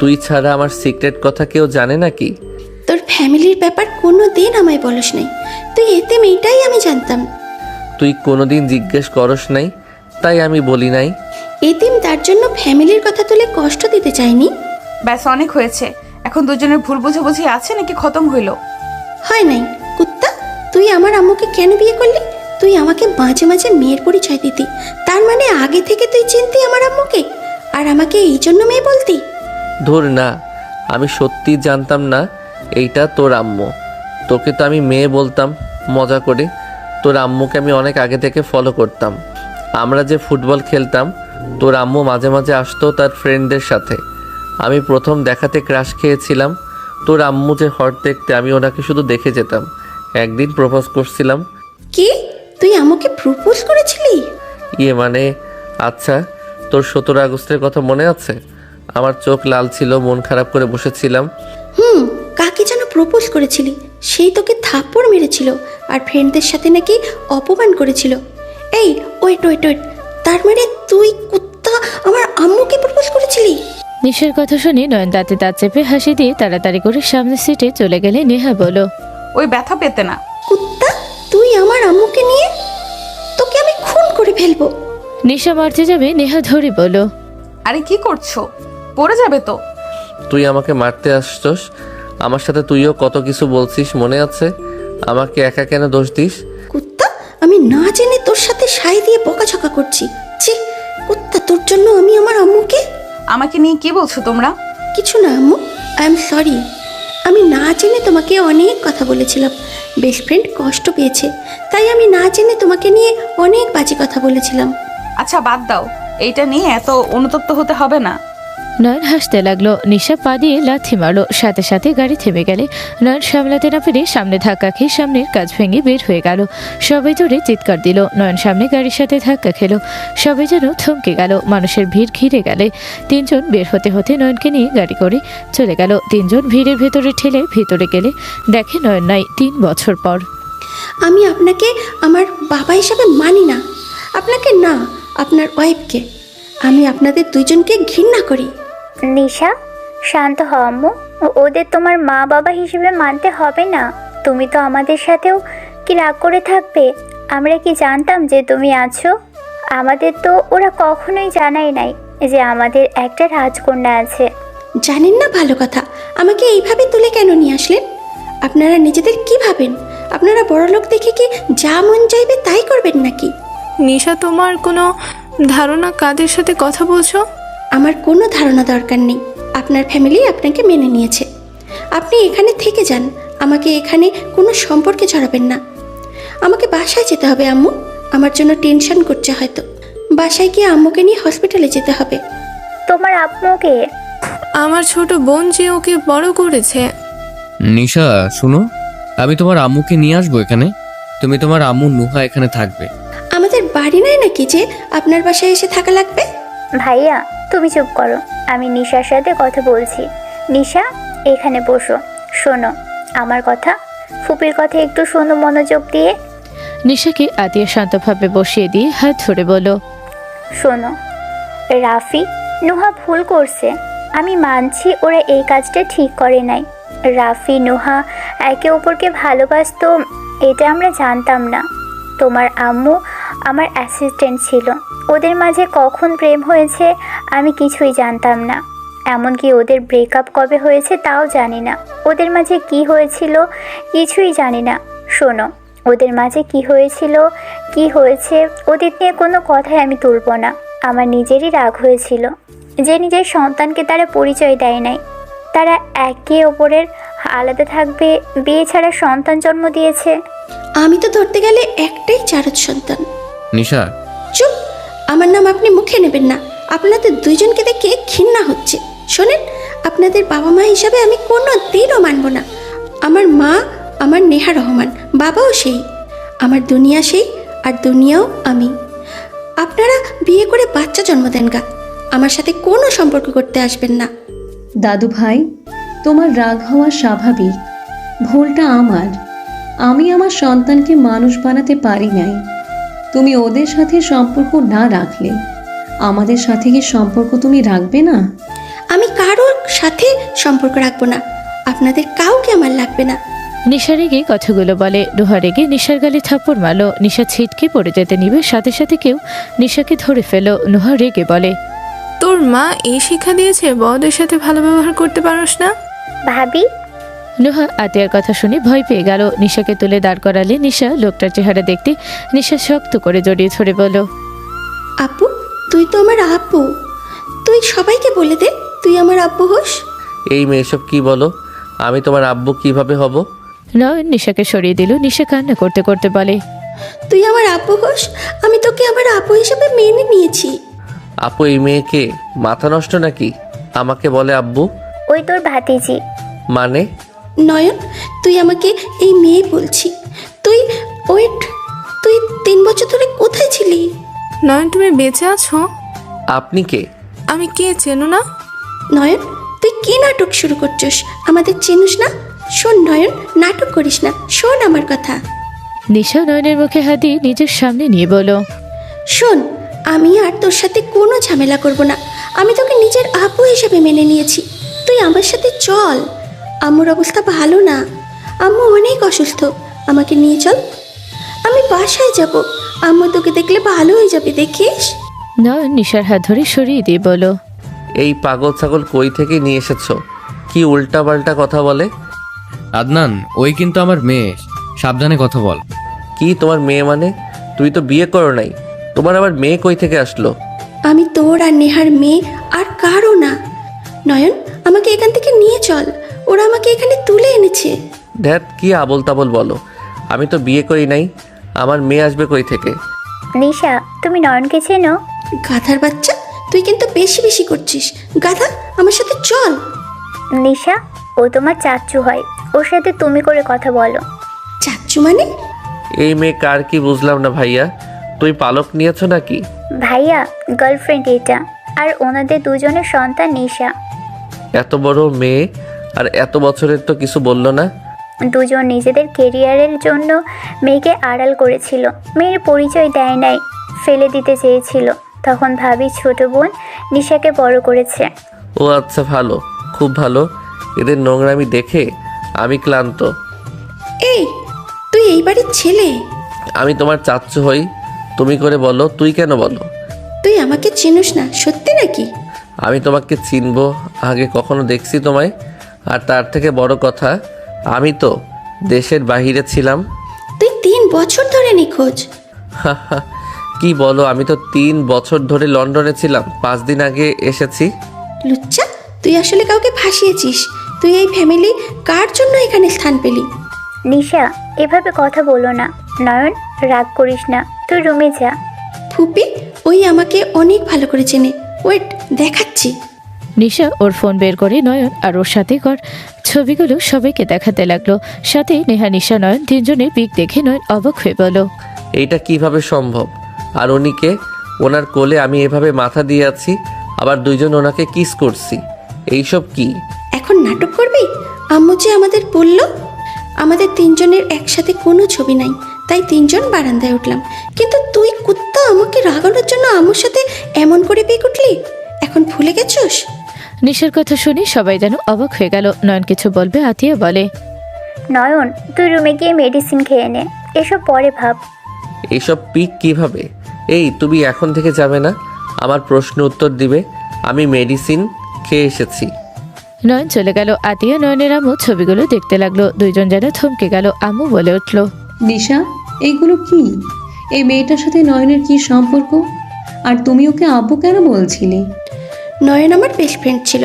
তুই ছাড়া আমার সিক্রেট কথা কেউ জানে নাকি? তোর ফ্যামিলির ব্যাপার কোনো দিন আমায় বলস নাই। তুই এতে মেয়েটাই আমি জানতাম। তুই কোনোদিন জিজ্ঞেস করস নাই, তাই আমি বলি নাই। এতিম, তার জন্য ফ্যামিলির কথা তুলে কষ্ট দিতে চাইনি। ব্যাস অনেক হয়েছে। এখন দুজনের ভুল বুঝাবুঝি আছে নাকি খতম হইল? হয় নাই। কুত্তা, তুই আমার আম্মুকে কেন বিয়ে করলি? তুই আমাকে মাঝে মাঝে মেয়ের পরিচয় দিতি, তার মানে আগে থেকে তুই চিনতি আমার আম্মুকে, আর আমাকে এই জন্য মেয়ে বলতি? ধুর না, আমি সত্যি জানতাম না এইটা তোর আম্মু। তোকে তো আমি মেয়ে বলতাম মজা করে। তোর আম্মুকে আমি অনেক আগে থেকে ফলো করতাম। আমরা যে ফুটবল খেলতাম তোর আম্মু মাঝে মাঝে আসতো তার ফ্রেন্ডদের সাথে। আমি প্রথম দেখাতে ক্রাশ খেয়েছিলাম। তোর আম্মু যে হট দেখতে, আমি ওনাকে শুধু দেখে যেতাম। একদিন প্রপোজ করছিলাম। কি, তুই আমাকে প্রপোজ করেছিলি? মানে আচ্ছা, তোর 17 আগস্টের কথা মনে আছে? আমার চোখ লাল ছিল, মন খারাপ করে বসেছিলাম। কাকে যেন প্রপোজ করেছিলি, সেই তোকে থাপ্পড় মেরেছিল আর ফ্রেন্ডদের সাথে নাকি অপমান করেছিল। এই ওয়েট ওয়েট ওয়েট, তার মানে তুই কুত্তা আমার আম্মুকে প্রপোজ করেছিলি? নিশার কথা শুনে নয়ন দাঁতে দাঁত চেপে হাসি দিয়ে তাড়াতাড়ি করে সামনের সিটে চলে গেলে নেহা বলল, ওই ব্যথা পেতে না। কুত্তা, তুই আমার আম্মুকে নিয়ে, তোকে আমি খুন করে ফেলবো। নিশা মারতে যাবে, নেহা ধরে বলল, আরে কি করছো, পড়ে যাবে তো। তুই আমাকে মারতে আসছস, আমার সাথে তুইও কত কিছু বলছিস মনে আছে? আমাকে একা কেন দোষ দিস? কুত্তা, আমি না জেনে তোর সাথে সাই দিয়ে বকাঝকা করছি। ছি কুত্তা, তোর জন্য আমি আমার আম্মুকে। আমাকে নিয়ে কি বলছো তোমরা? কিছু না আম্মু, আই এম সরি। আমি না জেনে তোমাকে অনেক কথা বলেছিলাম। বেস্ট ফ্রেন্ড কষ্ট পেয়েছে, তাই আমি না জেনে তোমাকে নিয়ে অনেক বাজে কথা বলেছিলাম। আচ্ছা বাদ দাও, এইটা নিয়ে এত অনুতপ্ত হতে হবে না। নয়ন হাসতে লাগলো। নিশা পা দিয়ে লাথি মারলো, সাথে সাথে গাড়ি থেমে গেলে নয়ন সামলাতে না পেরে সামনে ধাক্কা খেয়ে সামনের কাজ ভেঙে বের হয়ে গেল। সবাই জোরে চিৎকার দিল। নয়ন সামনে গাড়ির সাথে ধাক্কা খেলো, সবাই যেন থমকে গেল। মানুষের ভিড় ঘিরে গেলে তিনজন বের হতে হতে নয়নকে নিয়ে গাড়ি করে চলে গেল। তিনজন ভিড়ের ভেতরে ঠেলে ভেতরে গেলে দেখে নয়ন নাই 3 বছর পর। আমি আপনাকে আমার বাবা হিসাবে মানি না, আপনাকে না, আপনার ওয়াইফকে। আমি আপনাদের দুইজনকে ঘৃণা করি। নিশা, শান্ত হও আম্মু। ওদের তোমার মা বাবা হিসেবে মানতে হবে না। তুমি তো আমাদের সাথেও কি রাগ করে থাকবে? আমরা কি জানতাম যে তুমি আছো? আমাদের তো ওরা কখনোই জানাই নাই যে আমাদের একটা রাজকন্যা আছে। জানেন না, ভালো কথা। আমাকে এইভাবে তুলে কেন নিয়ে আসলেন? আপনারা নিজেদের কি ভাবেন? আপনারা বড়লোক দেখে কি যা মন চাইবে তাই করবেন নাকি? নিশা, তোমার কোনো ধারণা কাদের সাথে কথা বলছো? আমার কোনো ধারণা দরকার নেই। আপনার ফ্যামিলি আপনাকে মেনে নিয়েছে, আপনি এখানে থেকে যান। আমাকে এখানে কোনো সম্পর্কে জড়াবেন না। আমাকে বাসায় যেতে হবে আম্মু, আমার জন্য টেনশন করছে হয়তো। বাসায় গিয়ে আম্মুকে নিয়ে হসপিটালে যেতে হবে। তোমার আম্মুকে? আমার ছোট বোন যে ওকে বড় করেছে। নিশা শুনো, আমি তোমার আম্মুকে নিয়ে আসবো এখানে, তুমি তোমার আম্মু নুহা এখানে থাকবে। আমাদের বাড়ি নাই নাকি যে আপনার বাসায় এসে থাকা লাগবে? ভাইয়া তুমি চুপ করো, আমি নিশার সাথে কথা বলছি। নিশা, এখানে বসো, শোনো আমার কথা। ফুপির কথা একটু শোনো মনোযোগ দিয়ে। নিশাকে আতিয়া শান্তভাবে বসিয়ে দিয়ে হাত ধরে বলল, শোনো রাফি, নুহা ভুল করছে। আমি মানছি ওরা এই কাজটা ঠিক করে নাই। রাফি নুহা একে অপরকে ভালোবাসতো, এটা আমরা জানতাম না। তোমার আম্মু আমার অ্যাসিস্ট্যান্ট ছিল, ওদের মাঝে কখন প্রেম হয়েছে আমি কিছুই জানতাম না। এমনকি ওদের ব্রেকআপ কবে হয়েছে তাও জানি না। ওদের মাঝে কি হয়েছিল কিছুই জানি না। শোনো, ওদের মাঝে কি হয়েছিল কি হয়েছে ওদের নিয়ে কোনো কথাই আমি তুলব না। আমার নিজেরই রাগ হয়েছিল যে নিজের সন্তানকে তারা পরিচয় দেয় নাই। তারা একে অপরের আলাদা থাকবে, বিয়ে ছাড়া সন্তান জন্ম দিয়েছে। আমি তো ধরতে গেলে একটাই চারজ সন্তান। নিশা, চুপ, আমার নাম আপনি মুখে নেবেন না। আপনাদের দুইজনকে দেখে ঘৃণা হচ্ছে। শোনেন, আপনাদের বাবা মা হিসাবে আমি কোনো দিনও মানব না। আমার মা আমার নেহা রহমান, বাবাও সেই। আমার দুনিয়া সেই, আর দুনিয়াও আমি। আপনারা বিয়ে করে বাচ্চা জন্ম দেন গা, আমার সাথে কোনো সম্পর্ক করতে আসবেন না। দাদু ভাই, তোমার রাগ হওয়া স্বাভাবিক। ভুলটা আমার। আমি আমার সন্তানকে মানুষ বানাতে পারি নাই। তুমি ওদের সাথে সম্পর্ক না রাখলে আমাদের সাথে কি সম্পর্ক তুমি রাখবে না? আমি কারোর সাথে সম্পর্ক রাখবো না। আপনাদের কাউকে আমার লাগবে না। নিশা রেগে কথাগুলো বলে। নুহা রেগে নিশার গালে থাপ্পড় মারলো। নিশা ছিটকে পড়ে যেতে নিবে, সাথে সাথে কেউ নিশাকে ধরে ফেলো। নুহা রেগে বলে, তোর মা এই শিক্ষা দিয়েছে বড়দের সাথে ভালো ব্যবহার করতে পারোস না? ভাবি, নুহা আতিয়ার কথা শুনে ভয় পেয়ে গেল। নিশাকে তুলে দাঁড় করালে নিশা লোকটার চেহারা দেখতে নিশা শক্ত করে জড়িয়ে ধরে বলল, আপু, তুই তো আমার আব্বু। তুই সবাইকে বলে দে তুই আমার আব্বু হোস। এই মেয়ে সব কি বলো? আমি তোমার আব্বু কিভাবে হব? নয়ন নিশাকে সরিয়ে দিল। নিশা কান্না করতে করতে বলে, তুই আমার আব্বু হোস, আমি তোকে আমার আব্বু হিসেবে মেনে নিয়েছি। আপু, এই মেয়েকে মাথা নষ্ট নাকি? আমাকে বলে আব্বু? ওই তোর ভাতিজি। মানে? নয়ন, তুই আমাকে এই মেয়ে বলছি। তুই ওয়েট, তুই 3 বছর ধরে কোথায় ছিলি? নয়ন, তুমি বেঁচে আছো? আপনি কে? আমি কে চেনো না? নয়ন, তুই কি নাটক শুরু করছিস? আমাদের চেনুস না? শোন নয়ন, নাটক করিস না, শোন আমার কথা। নিশা নয়নের মুখে হাত দিয়ে নিজের সামনে নিয়ে বলল, শোন, আমি আর তোর সাথে কোনো ঝামেলা করব না। আমি তোকে নিজের আপু হিসেবে মেনে নিয়েছি, তুই আমার সাথে চল। আম্মুর অবস্থা ভালো না, আম্মু অনেক অসুস্থ, আমাকে নিয়ে চল। আমি বাসায় যাব, আম্মু তোকে দেখলে ভালো হয়ে যাবে, দেখিস। নয়ন নিশার হাত ধরে সরিয়ে দিয়ে বলল, এই পাগল ছাগল কই থেকে নিয়ে এসেছো? কি উল্টা পাল্টা কথা বলে? আদনান, ওই কিন্তু আমার মেয়ে, সাবধানে কথা বল। কি তোমার মেয়ে মানে? তুই তো বিয়ে করো নাই, তোমার আবার মেয়ে কই থেকে আসলো? আমি তোর আর নেহার মেয়ে, আর কারও না। নয়ন, আমাকে এখান থেকে নিয়ে চল, ওরা আমাকে এখানে তুলে এনেছে। ধ্যাত, কি আবল তাবল বলো? আমি তো বিয়ে করি নাই, আমার মেয়ে আসবে কই থেকে? নিশা, তুমি নয়নকে চেনো? গাধার বাচ্চা, তুই কিন্তু বেশি বেশি করছিস। গাধা, আমার সাথে চল। নিশা, ও তোমার চাচ্চু হয়, ওর সাথে তুমি করে কথা বলো। চাচ্চু মানে? এই মেয়ে কার কি বুঝলাম না ভাইয়া, তুই পালক নিয়েছো নাকি? ভাইয়া, গার্লফ্রেন্ড এটা, আর ওনাদের দুজনের সন্তান নিশা। এত বড় মেয়ে আর এত বছরের তো কিছু বললো না? দুজন নিজেদের কেরিয়ারের জন্য মেয়েকে আড়াল করেছিল, মেয়ের পরিচয় দেয় নাই, ফেলে দিতে চেয়েছিল। তখন ভাবি ছোট বোন নিশাকে বড় করেছে। ও আচ্ছা, ভালো, খুব ভালো। এদের নোংরামি দেখে আমি ক্লান্ত। এই, তুই এই বাড়ির ছেলে? আমি তোমার চাচ্চু হই, তুমি করে বলো, তুই কেন বলো? তুই আমাকে চিনিস না, সত্যি নাকি? আমি তোমাকে চিনবো? আগে কখনো দেখছি তোমায়? আর তার থেকে বড় কথা, আমি তো দেশের বাহিরে ছিলাম। তুই 3 বছর ধরে নিখোঁজ। কি বলো? আমি তো 3 বছর ধরে লন্ডনে ছিলাম, 5 দিন আগে এসেছি। লুচ্চা, তুই আসলে কাউকে ফাঁসিয়েছিস। তুই এই ফ্যামিলি কার জন্য এখানে স্থান পেলি? নিশা, এভাবে কথা বলো না। নয়ন, রাগ করিস না, তুই রুমে যা। ফুপি, ওই আমাকে অনেক ভালো করে চেনে, ওয়েট, দেখাচ্ছি। নিশা ওর ফোন বের করে নয়ন আর ওর সাথে কর ছবিগুলো সবাইকে দেখাতে লাগলো। সাথে নেহা, নিশা, নয়ন তিনজনের পিক দেখে নয়ন অবাক হয়ে বলল, এইটা কিভাবে সম্ভব? আর উনিকে, ওনার কোলে আমি এভাবে মাথা দিয়ে আছি, আবার দুইজন ওনাকে কিস করছি, এইসব কি? এখন নাটক করবি? আম্মু যে আমাদের বলল আমাদের 3 জনের একসাথে কোনো ছবি নাই, তাই 3 জন বারান্দায় উঠলাম। কিন্তু তুই কুত্তা, আমাকে রাগানোর জন্য আম্মুর সাথে এমন করে পেয়ে উঠলি, এখন ভুলে গেছিস? নিশার কথা শুনে সবাই যেন অবাক হয়ে গেল। নয়ন কিছু বলবে, আতিয়া বলে, নয়ন, তুই রুমে গিয়ে মেডিসিন খেয়ে নে, এসব পরে ভাব। এইসব পিক কিভাবে? এই, তুমি এখন থেকে যাবে না, আমার প্রশ্ন উত্তর দিবে। আমি মেডিসিন খেয়ে এসেছি। নয়ন চলে গেল। আতিয়া নয়নের আম্মু ছবিগুলো দেখতে লাগলো। দুইজন যেন থমকে গেল। আম্মু বলে উঠল, নিশা, এইগুলো কি? এই মেয়েটার সাথে নয়নের কি সম্পর্ক? আর তুমি ওকে আব্বু কেন বলছিলে? নয়ন আমার বেস্ট ফ্রেন্ড ছিল,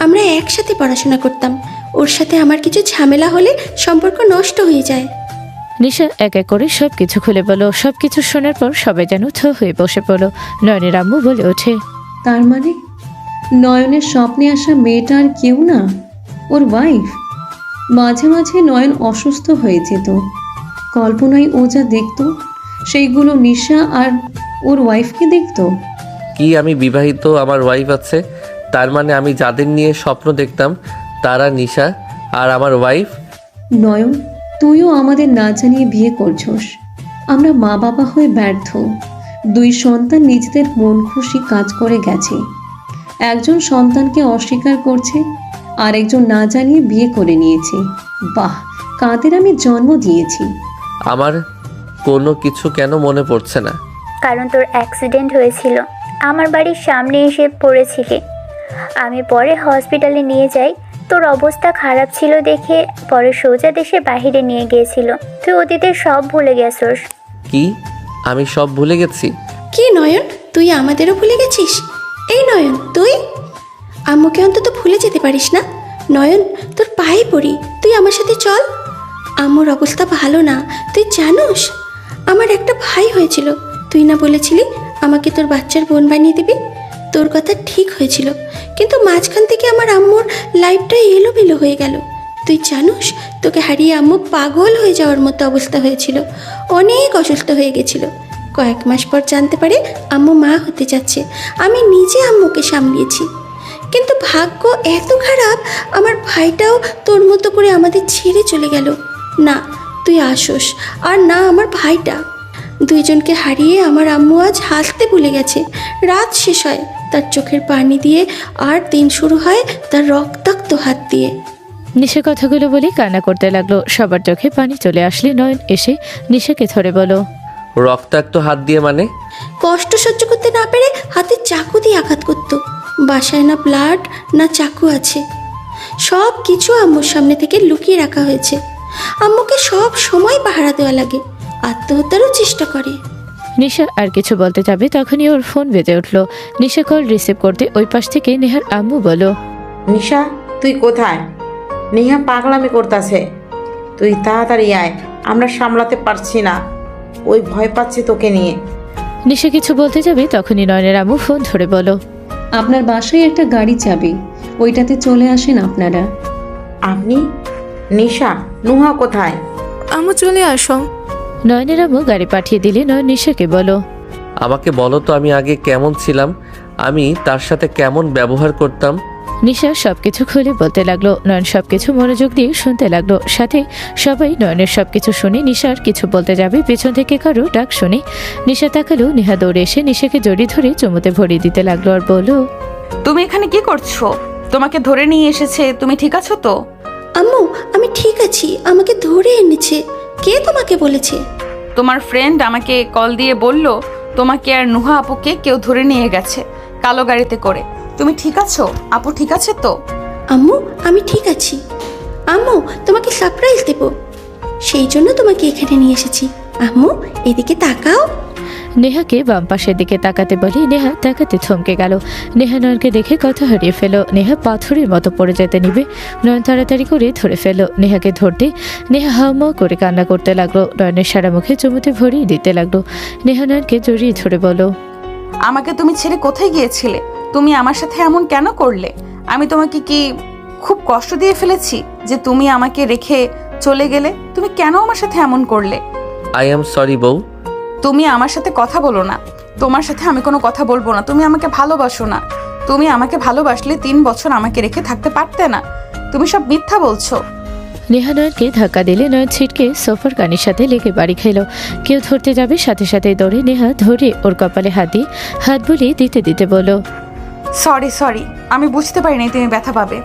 আমরা একসাথে পড়াশোনা করতাম। ওর সাথে আমার কিছু ঝামেলা হলে সম্পর্ক নষ্ট হয়ে যায়। নিশা এক এক করে সবকিছু খুলে বলো। সবকিছু শোনার পর সবাই যেন থ হয়ে বসে পড়লো। নয়নের আম্মু বলে ওঠে, তার মানে নয়নের স্বপ্নে আসা মেয়েটা আর কেউ না, ওর ওয়াইফ। মাঝে মাঝে নয়ন অসুস্থ হয়ে যেত, কল্পনায় ও যা দেখতো সেইগুলো নিশা আর ওর ওয়াইফকে দেখতো। কি আমি বিবাহিত, আমার ওয়াইফ আছে? তার মানে আমি যাদের নিয়ে স্বপ্ন দেখতাম তারা নিশা আর আমার ওয়াইফ? নয়ন, তুইও আমাদের না জানিয়ে বিয়ে করছস। আমরা মা বাবা হয়ে ব্যর্থ। 2 সন্তান নিজেদের মন খুশি কাজ করে গেছে, একজন সন্তানকে অস্বীকার করছে, আর একজন না জানিয়ে বিয়ে করে নিয়েছে। বাহ, কাদের আমি জন্ম দিয়েছি। আমার কোনো কিছু কেন মনে পড়ছে না? কারণ তোর অ্যাক্সিডেন্ট হয়েছিল, আমার বাড়ির সামনে এসে পড়েছিলি। আমি পরে হসপিটালে নিয়ে যাই, তোর অবস্থা খারাপ ছিল দেখে পরে সোজা দেশে বাহিরে নিয়ে গিয়েছিল। তুই অতীতের সব ভুলে গেছস। কি? আমি সব ভুলে গেছি? কি নয়ন, তুই আমাদেরও ভুলে গেছিস? এই নয়ন, তুই আম্মুকে অন্তত ভুলে যেতে পারিস না? নয়ন, তোর পায়ে পড়ি, তুই আমার সাথে চল। আম্মুর অবস্থা ভালো না, তুই জানোস? আমার একটা ভাই হয়েছিল, তুই না বলেছিলি আমাকে তোর বাচ্চার বোন বানিয়ে দিবি? তোর কথা ঠিক হয়েছিল, কিন্তু মাঝখান থেকে আমার আম্মুর লাইফটা এলোমেলো হয়ে গেল। তুই জানোস, তোকে হারিয়ে আম্মু পাগল হয়ে যাওয়ার মতো অবস্থা হয়েছিল, অনেক অসুস্থ হয়ে গেছিল। কয়েক মাস পর জানতে পারে আম্মু মা হতে যাচ্ছে। আমি নিজে আম্মুকে সামলিয়েছি, কিন্তু ভাগ্য এত খারাপ, আমার ভাইটাও তোর মতো করে আমাদের ছেড়ে চলে গেল। না তুই আসোস, আর না আমার ভাইটা। দুইজনকে হারিয়ে আমার আম্মু আজ হাসতে ভুলে গেছে। রাত শেষ হয় তার চোখের পানি দিয়ে, আর দিন শুরু হয় তার রক্তাক্ত হাত দিয়ে। নিশা কথাগুলো বলে কান্না করতে লাগলো। সবার চোখে পানি চলে আসলে নয়ন এসে নিশাকে ধরে বলো, রক্তাক্ত হাত দিয়ে মানে? কষ্ট সহ্য করতে না পেরে হাতে চাকু দিয়ে আঘাত করতো। বাসায় না ব্লাড না চাকু আছে, সব কিছু আম্মুর সামনে থেকে লুকিয়ে রাখা হয়েছে। আম্মুকে সব সময় পাহারা দেওয়া লাগে, আত্মহত্যারও চেষ্টা করে। নিশা আর কিছু বলতে যাবে তখনই ওর ফোন বেজে উঠলো। নিশা কল রিসিভ করতে ওই পাশ থেকে নেহার আম্মু বলো, নিশা তুই কোথায়? নেহা পাগলামি করতেছে, তুই তাড়াতাড়ি আয়, আমরা সামলাতে পারছি না, ওই ভয় পাচ্ছে তোকে নিয়ে। নিশা কিছু বলতে যাবে তখনই নয়নের আম্মু ফোন ধরে বলো, আপনার বাসায় একটা গাড়ি যাবে, ওইটাতে চলে আসেন আপনারা। আপনি? নিশা, নুহা কোথায়? আম্মু চলে আসো। নয়নের আম্মু গাড়ি পাঠিয়ে দিলে নয়ন নিশাকে বলো, আমাকে বলো তো আমি আগে কেমন ছিলাম, আমি তার সাথে কেমন ব্যবহার করতাম। নিশা সবকিছু খুলে বলতে লাগলো। নয়ন সবকিছু মনোযোগ দিয়ে শুনতে লাগলো। সাথে সবাই নয়নের সবকিছু শুনে নিশার কিছু বলতে যাবে পেছন থেকে কারো ডাক শুনে নিশা তাকালো। নেহা দৌড়ে এসে নিশাকে জড়িয়ে ধরে চুমুতে ভরিয়ে দিতে লাগলো আর বলল, তুমি এখানে কি করছো? তোমাকে ধরে নিয়ে এসেছে, তুমি ঠিক আছো তো? আম্মু আমি ঠিক আছি, আমাকে ধরে এনেছে। কে তোমাকে বলেছে? তোমার ফ্রেন্ড আমাকে কল দিয়ে বলল তোমাকে আর নুহা আপুকে কেউ ধরে নিয়ে গেছে কালো গাড়িতে করে। তুমি ঠিক আছো? আপু ঠিক আছে তো? আম্মু আমি ঠিক আছি। আম্মু তোমাকে সারপ্রাইজ দেব, সেই জন্য তোমাকে এখানে নিয়ে এসেছি। আম্মু এদিকে তাকাও। নেহাকে বাম পাশের দিকে তাকাতে বলি নেহা তাকাতে থমকে গেল। নেহা নয়নকে দেখে কথা হারিয়ে ফেল। নেহা পাথরের মতো পড়ে যেতে নিবে, নয়ন তাড়াতাড়ি করে ধরে ফেল। নেহাকে ধরতে নেহা হাউমাউ করে কান্না করতে লাগলো। নয়নের সারা মুখে চুমুতে ভরিয়ে দিতে লাগলো। নেহা নয়নকে জড়িয়ে ধরে বলো, আমাকে তুমি ছেড়ে কোথায় গিয়েছিলে? তুমি আমার সাথে এমন কেন করলে? আমি তোমাকে কি খুব কষ্ট দিয়ে ফেলেছি যে তুমি আমাকে রেখে চলে গেলে? তুমি কেন আমার সাথে এমন করলে? আই এম সরি বউ। তুমি আমার সাথে কথা বলো না, তোমার সাথে আমি কোনো কথা বলবো না। তুমি আমাকে ভালোবাসো না। তুমি আমাকে ভালোবাসলে 3 বছর আমাকে রেখে থাকতে পারতে না। তুমি সব মিথ্যা বলছো। নেহা নয়নকে ধাক্কা দিলে নয়ন ছিটকে সোফার কানির সাথে লেগে বাড়ি খেল। কেউ ধরতে যাবে সাথে সাথে দৌড়ে নেহা ধরে ওর কপালে হাত দিয়ে হাত বুলিয়ে দিতে দিতে বলো, সরি, আমি বুঝতে পারিনি তুমি ব্যথা পাবে।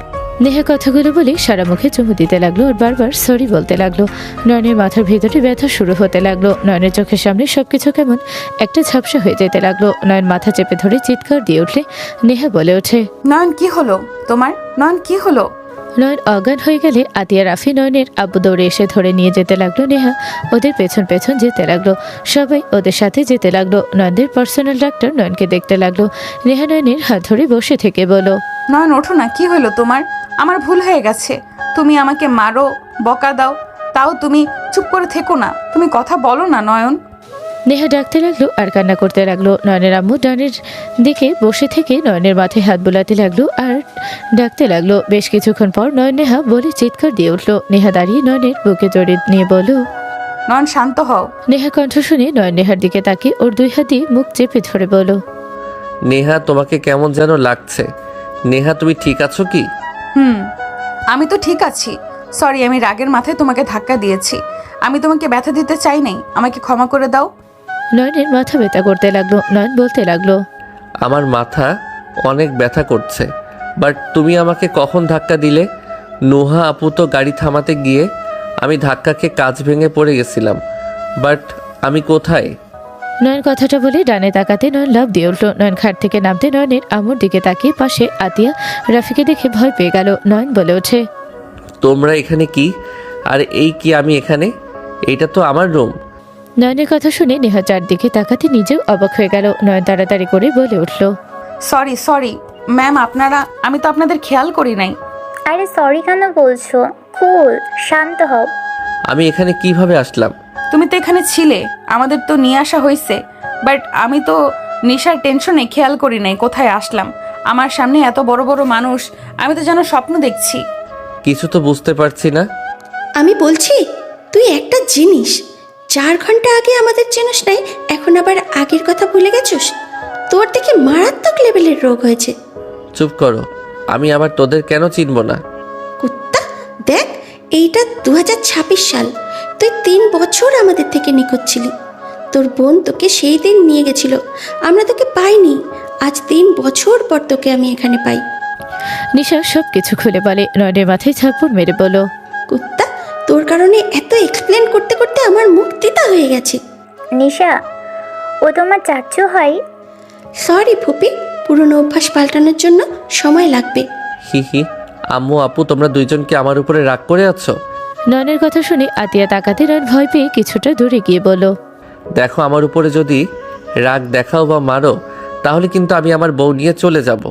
নেহা কথাগুলো বলে সারা মুখে চুমু দিতে লাগলো আর বারবার সরি বলতে লাগলো। নয়নের মাথার ভেতরে ব্যথা শুরু হতে লাগলো। নয়নের চোখের সামনে সবকিছু কেমন একটা ঝাপসা হয়ে যেতে লাগলো। নয়ন মাথা চেপে ধরে চিৎকার দিয়ে উঠলে নেহা বলে ওঠে, নয়ন কি হলো তোমার? নয়ন কি হলো? নয়ন অজ্ঞান হয়ে গেলে আতিয়া রাফি নয়নের আব্বু দৌড়ে এসে ধরে নিয়ে যেতে লাগলো। নেহা ওদের পেছন পেছন যেতে লাগলো। সবাই ওদের সাথে যেতে লাগলো। নয়নদের পার্সোনাল ডাক্তার নয়নকে দেখতে লাগলো। নেহা নয়নের হাত ধরে বসে থেকে বলো, নয়ন ওঠো না, কি হলো তোমার? আমার ভুল হয়ে গেছে। তুমি আমাকে মারো, বকা দাও, তাও তুমি চুপ করে থেকো না। তুমি কথা বলো না নয়ন। নেহা ডাকতে লাগলো আর কান্না করতে লাগলো। নয়নের আম্মু ডানের দিকে বসে থেকে নয়নের মাথায় হাত বোলাতে লাগলো আর ডাকতে লাগলো। বেশ কিছুক্ষণ পর নয়ন নেহা বলে চিৎকার দিয়ে উঠলো। নেহা দাঁড়িয়ে নয়নের বুকে জড়িয়ে নিয়ে বলল, নয়ন শান্ত হও। নেহা কণ্ঠ শুনে নয়ন নেহার দিকে তাকিয়ে ওর 2 হাত দিয়ে মুখ চেপে ধরে বলল, নেহা তোমাকে কেমন যেন লাগছে। নেহা তুমি ঠিক আছো কি? আমি তো ঠিক আছি। সরি, আমি রাগের মাথায় তোমাকে ধাক্কা দিয়েছি। আমি তোমাকে ব্যথা দিতে চাই নাই, আমাকে ক্ষমা করে দাও। নয়নের মাথা ব্যথা করতে লাগলো। নয়ন বলতে লাগলো, আমার মাথা অনেক ব্যথা করছে, বাট তুমি আমাকে কখন ধাক্কা দিলে? নুহা আপু তো গাড়ি থামাতে গিয়ে আমি ধাক্কা খেয়ে কাঁচ ভেঙে পড়ে গেছিলাম, বাট আমি কোথায়? নয়ন কথাটা বলে ডানে তাকাতে নয়ন লাফ দিয়ে উঠলো। নয়ন খাট থেকে নামতে নয়নের আম্মুর দিকে তাকিয়ে পাশে আতিয়া রাফিকে দেখে ভয় পেয়ে গেল। নয়ন বলে ওঠে, তোমরা এখানে কি? আর এই কি আমি এখানে? এটা তো আমার রুম। নয়নের কথা শুনে নেহা চারদিকে তাকাতে নিজেও অবাক হয়ে গেল। নয়ন তাড়াতাড়ি করে বলে উঠলো, সরি ম্যাম, আমি তো আপনাদের খেয়াল করি নাই। আরে সরি কেন বলছো? কুল, শান্ত হও। আমি এখানে কিভাবে আসলাম? তুমি তো এখানে ছিলে, আমাদের তো নিয়ে আসা হয়েছে, বাট আমি তো নেশার টেনশনে খেয়াল করি নাই কোথায় আসলাম। আমার সামনে এত বড় বড় মানুষ, আমি তো যেন স্বপ্ন দেখছি। কিছু তো বুঝতে পারছি না। আমি বলছি তুই একটা জিনিস, 4 ঘন্টা আগে আমাদের চেনস নাই, এখন আবার আগের কথা ভুলে গেছিস? তোর দেখে মারাত্মক লেভেলের রোগ হয়েছে। চুপ করো, আমি আবার তোদের কেন চিনব না? কুত্তা, দেখ, এইটা 2026 সাল। তুই 3 বছর আমাদের থেকে নিখোঁজ ছিলি। তোর বোন তোকে সেই দিন নিয়ে গেছিল, আমরা তোকে পাইনি। আজ 3 বছর পর তোকে আমি এখানে পাই। নিশা সব কিছু খুলে বলে। নয়নের মাথায় ঝাপড় মেরে বলল, কুত্তা, তোর কারণে এত এক্সপ্লেন করতে করতে আমার মুখ তিতা হয়ে গেছে। নিশা, ও তোমার চাচ্চু হয়? সরি ফুপি, পুরনো অভ্যাস পাল্টানোর জন্য সময় লাগবে। হি হি, আম্মু আপু তোমরা দুইজন কি আমার উপরে রাগ করে আছো? নয়নের কথা শুনে আতিয়া তাকাতে নয়ন ভয় পেয়ে কিছুটা দূরে গিয়ে বলল, দেখো, আমার উপরে যদি রাগ দেখাও বা মারো তাহলে কিন্তু আমি আমার বউ নিয়ে চলে যাব।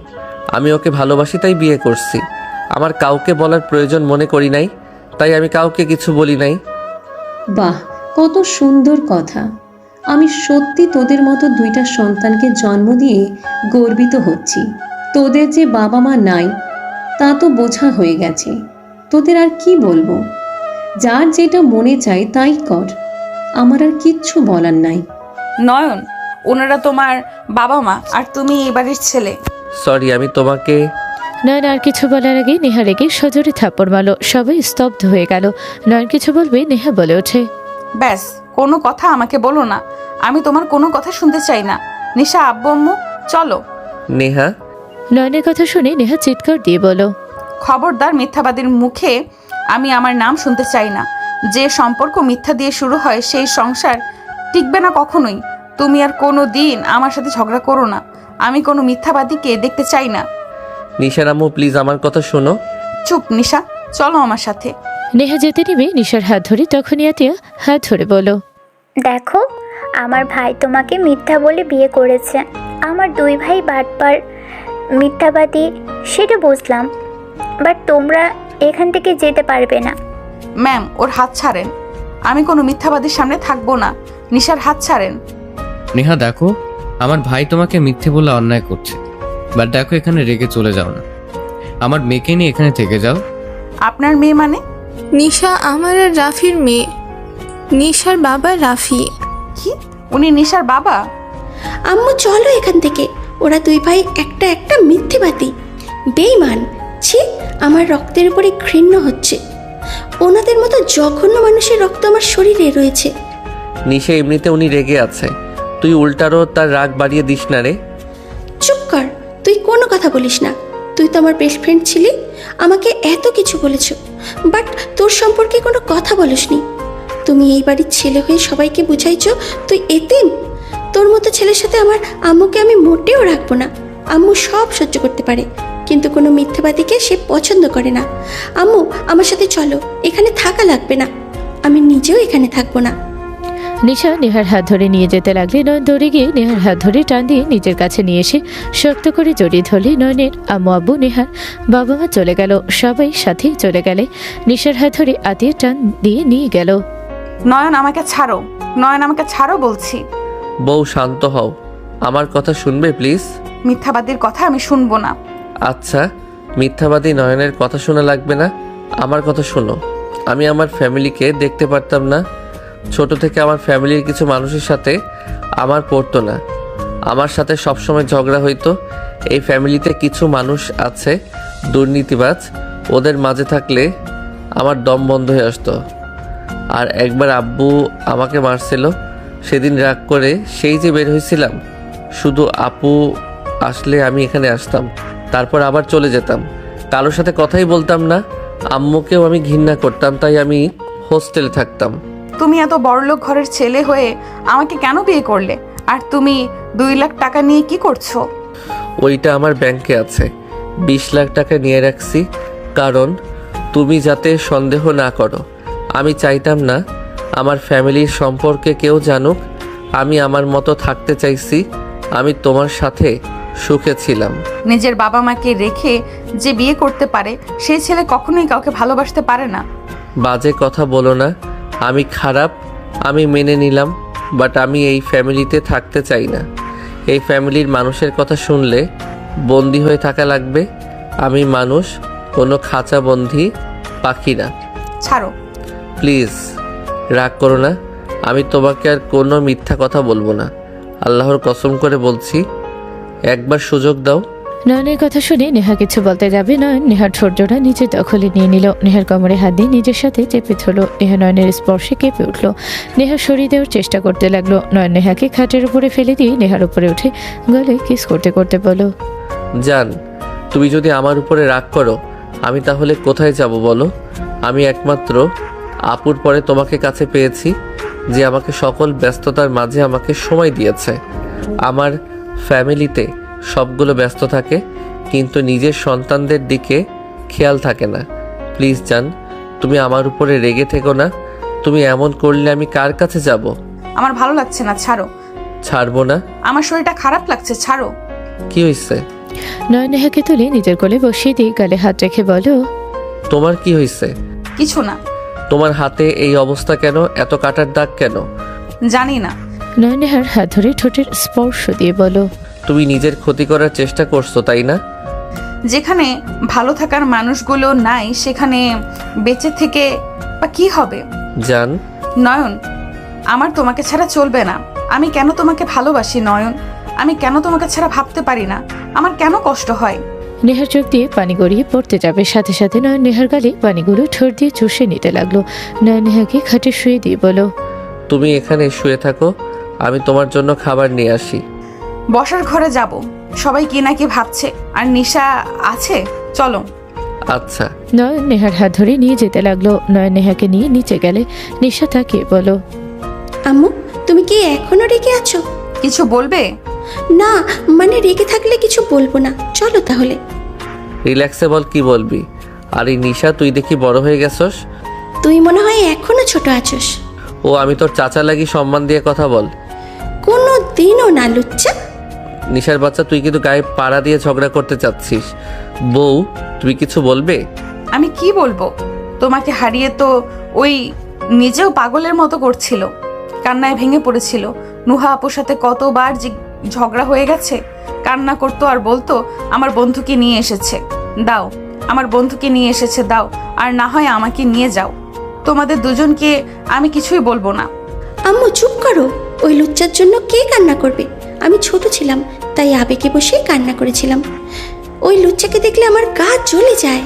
আমি ওকে ভালোবাসি তাই বিয়ে করছি। আমার কাউকে বলার প্রয়োজন মনে করি নাই, তাই আমি কাউকে কিছু বলি নাই। বাহ, কত সুন্দর কথা। আমি সত্যি তোদের মতো 2টা সন্তানকে জন্ম দিয়ে গর্বিত হচ্ছি। তোদের যে বাবা মা নাই তা তো বোঝা হয়ে গেছে। তোদের আর কি বলবো? যার যেটা মনে চায় তাই কর, আমার আর কিচ্ছু বলার নাই। নয়ন, ওনারা তোমার বাবা মা আর তুমি এই বাড়ির ছেলে। সরি, আমি তোমাকে নয়ন আর কিছু বলার আগে নেহা রেগে সজোরে থাপ্পড় মারল। সবাই স্তব্ধ হয়ে গেল। নয়ন কিছু বলবে, নেহা বলে ওঠে, ব্যাস, কোনো কথা আমাকে বলো না। আমি তোমার কোনো কথা শুনতে চাই না। নিশা, আব্বু আম্মু চলো। নেহা। নয়নের কথা শুনে নেহা চিৎকার দিয়ে বলল, খবরদার, মিথ্যাবাদীর মুখে আমি আমার নাম শুনতে চাই না। যে সম্পর্ক মিথ্যা দিয়ে শুরু হয় সেই সংসার টিকবে না কখনোই। তুমি আর কোনো দিন আমার সাথে ঝগড়া করো না। আমি কোনো মিথ্যাবাদীকে দেখতে চাই না। নিশার আম্মু প্লিজ আমার কথা শোনো। চুপ নিশা, চলো আমার সাথে। নেহা যেতে নেবে নিশার হাত ধরে, তখনই আতিয়া হাত ধরে বলল, দেখো, আমার ভাই তোমাকে মিথ্যা বলে বিয়ে করেছে। আমার 2 ভাই বাটপার, মিথ্যাবাদী, সেটা বুঝলাম, বাট তোমরা এখান থেকে যেতে পারবে না। ম্যাম, ওর হাত ছাড়েন। আমি কোনো মিথ্যাবাদীর সামনে থাকবো না। নিশার হাত ছাড়েন। নেহা দেখো, আমার ভাই তোমাকে মিথ্যে বলে অন্যায় করছে, বাট দেখো এখানে রেগে চলে যাও না। আমার মেয়েকে নিয়ে এখানে থেকে যাও। আপনার মেয়ে মানে? নিশা আমার আর রাফির মেয়ে। নিশার বাবা রাফি। কি? উনি নিশার বাবা? আম্মু চলো এখান থেকে। ওরা 2 ভাই একটা মিথ্যেবাদী, বেঈমান। ছি, আমার রক্তের উপরে ঘৃণ্য হচ্ছে। ওনাদের মতো জঘন্য মানুষের রক্ত আমার শরীরে রয়েছে। নিশা, এমনিতে উনি রেগে আছে, তুই উল্টারও তার রাগ বাড়িয়ে দিস না রে। চুপ কর, তুই কোনো কথা বলিস না। তুই তো আমার বেস্ট ফ্রেন্ড ছিলি, আমাকে এত কিছু বলেছ, বাট তোর সম্পর্কে কোনো কথা বলিসনি। তুমি এই বাড়ির ছেলে হয়ে সবাইকে বুঝাইছ তুই এতিম। তোর মতো ছেলের সাথে আমার আম্মুকে আমি মোটেও রাখবো না। আম্মু সব সহ্য করতে পারে, কিন্তু কোনো মিথ্যাবাদীকে সে পছন্দ করে না। আম্মু, আমার সাথে চলো, এখানে থাকা লাগবে না। আমি নিজেও এখানে থাকবো না। নিশা নেহার হাত ধরে নিয়ে যেতে লাগলে নয়ন দৌড়ে গিয়ে নেহার হাত ধরে টান দিয়ে নিজের কাছে নিয়ে এসে শক্ত করে জড়িয়ে ধরলে নয়নের আম্মু আব্বু নেহার বাবা মা চলে গেল। সবাই সাথে চলে গেলে নিশার হাত ধরে আতিয়ে টান দিয়ে নিয়ে গেল। নয়ন, আমাকে ছাড়ো। নয়ন, আমাকে ছাড়ো বলছি। বউ শান্ত হও, আমার কথা শুনবে প্লিজ? মিথ্যাবাদীর কথা আমি শুনবো না। আচ্ছা, মিথ্যাবাদী নয়নের কথা শোনা লাগবে না, আমার কথা শোনো। আমি আমার ফ্যামিলিকে দেখতে পারতাম না। ছোট থেকে আমার ফ্যামিলির কিছু মানুষের সাথে আমার পড়তো না, আমার সাথে সবসময় ঝগড়া হইতো। এই ফ্যামিলিতে কিছু মানুষ আছে দুর্নীতিবাজ, ওদের মাঝে থাকলে আমার দম বন্ধ হয়ে আসতো। আর একবার আব্বু আমাকে মারছিল, সেদিন রাগ করে সেই যে বের হয়েছিলাম, শুধু আপু আসলে আমি এখানে আসতাম, তারপর আবার চলে যেতাম। কারোর সাথে কথাই বলতাম না। আম্মুকেও আমি ঘৃণা করতাম, তাই আমি হোস্টেলে থাকতাম। তুমি এত বড়লোক ঘরের ছেলে হয়ে আমাকে কেন বিয়ে করলে? আর তুমি 2 লাখ টাকা নিয়ে কি করছো? ওইটা আমার ব্যাংকে আছে। 20 লাখ টাকা নিয়ে রাখছি, কারণ তুমি যাতে সন্দেহ না করো। আমি চাইতাম না আমার ফ্যামিলির সম্পর্কে কেউ জানুক। আমি আমার মতো থাকতে চাইছি। আমি তোমার সাথে সুখে ছিলাম। নিজের বাবা মাকে রেখে যে বিয়ে করতে পারে সেই ছেলে কখনোই কাউকে ভালোবাসতে পারে না। বাজে কথা বলো না। আমি খারাপ, আমি মেনে নিলাম, বাট আমি এই ফ্যামিলিতে থাকতে চাই না। এই ফ্যামিলির মানুষের কথা শুনলে বন্দি হয়ে থাকা লাগবে। আমি মানুষ, কোনো খাঁচা বন্দি পাখি না। ছাড়ো প্লিজ, রাগ করো না। আমি তোমাকে আর কোনো মিথ্যা কথা বলবো না। আল্লাহর কসম করে বলছি, একবার সুযোগ দাও। নয়নের কথা শুনে নেহা কিছু বলতে যাবে নয়ন নেহার ঠোঁটজোড়া নিজের দখলে নিয়ে নিল। নেহার কোমরে হাত দিয়ে নিজের সাথে চেপে ধরল। নেহা নয়নের স্পর্শে কেঁপে উঠল। নেহা সরিয়ে দেওয়ার চেষ্টা করতে লাগলো। নয়ন নেহাকে খাটের উপরে ফেলে দিয়ে নেহার উপরে উঠে গলায় কিস করতে করতে বলো, জান, তুমি যদি আমার উপরে রাগ করো আমি তাহলে কোথায় যাব বলো? আমি একমাত্র আপুর পরে তোমাকে কাছে পেয়েছি, যে আমাকে সকল ব্যস্ততার মাঝে আমাকে সময় দিয়েছে। আমার ফ্যামিলিতে সবগুলো ব্যস্ত থাকে, কিন্তু নিজের সন্তানদের দিকে খেয়াল থাকে না। প্লিজ জান, তুমি আমার উপরে রেগে থেকো না। তুমি এমন করলে আমি কার কাছে যাব? আমার ভালো লাগছে না, ছাড়ো। ছাড়বো না। আমার শরীরটা খারাপ লাগছে, ছাড়ো। কি হয়েছে? নয়ন নেহাকে তুলে নিজের কোলে বসিয়ে দিয়ে গালে হাত রেখে বলো, তোমার কি হয়েছে? কিছু না। তোমার হাতে এই অবস্থা কেন? এত কাটার দাগ কেন? জানি না। নয়ন নেহার হাত ধরে ঠোঁটের স্পর্শ দিয়ে বলো, তুমি নিজের ক্ষতি করার চেষ্টা করছো, তাই না? যেখানে ভালো থাকার মানুষগুলো নাই সেখানে বেঁচে থেকে বা কি হবে? জান, নয়ন, আমার তোমাকে ছাড়া চলবে না। আমি কেন তোমাকে ভালোবাসি নয়ন? আমি কেন তোমাকে ছাড়া ভাবতে পারি না? আমার কেন কষ্ট হয়? নেহার চোখ দিয়ে পানি গড়িয়ে পড়তে যাবে, সাথে সাথে নয়ন নেহার গালে পানিগুলো ঠোঁট দিয়ে চুষে নিতে লাগলো। নয়ন নেহাকে খাটে শুয়ে দিয়ে বলো, তুমি এখানে শুয়ে থাকো, আমি তোমার জন্য খাবার নিয়ে আসি। বসার ঘরে যাব, সবাই কি না কি ভাবছে। আর নিশা আছে, চলো। আচ্ছা। নয়ন নেহার হাত ধরে নিয়ে যেতে লাগলো। নয়ন নেহাকে নিয়ে নিচে গেলে নিশা তাকিয়ে বলো, আম্মু, তুমি কি এখনো রেগে আছো? কিছু বলবে? না, মানে রেগে থাকলে কিছু বলবো না, চলো তাহলে। রিল্যাক্সে বল, কি বলবি? আর এই নিশা, তুই দেখি বড় হয়ে গেছস। তুই মনে হয় এখনো ছোট আছোস। ও, আমি তোর চাচা লাগি, সম্মান দিয়ে কথা বল। কোনো দিনও না, লুচ্চা। নিশার বাচ্চা, তুই কিন্তু গায়ে পাড়া দিয়ে ঝগড়া করতে চাচ্ছিস। বউ, তুমি কিছু বলবে? আমি কি বলবো? তোমাকে হারিয়ে তো ওই নিজেও পাগলের মতো করছিল, কান্নায় ভেঙে পড়েছিল। নুহা আপুর সাথে কতবার যে ঝগড়া হয়ে গেছে। কান্না করতো আর বলতো আমার বন্ধুকে নিয়ে এসেছে, দাও। আমার বন্ধুকে নিয়ে এসেছে, দাও। আর না হয় আমাকে নিয়ে যাও। তোমাদের দুজনকে আমি কিছুই বলবো না। আম্মু চুপ করো। ওই লুচ্চার জন্য কে কান্না করবে? আমি ছোট ছিলাম, তাই আবেগে বসে কান্না করেছিলাম। ওই লুচ্চাকে দেখলে আমার গা জ্বলে যায়।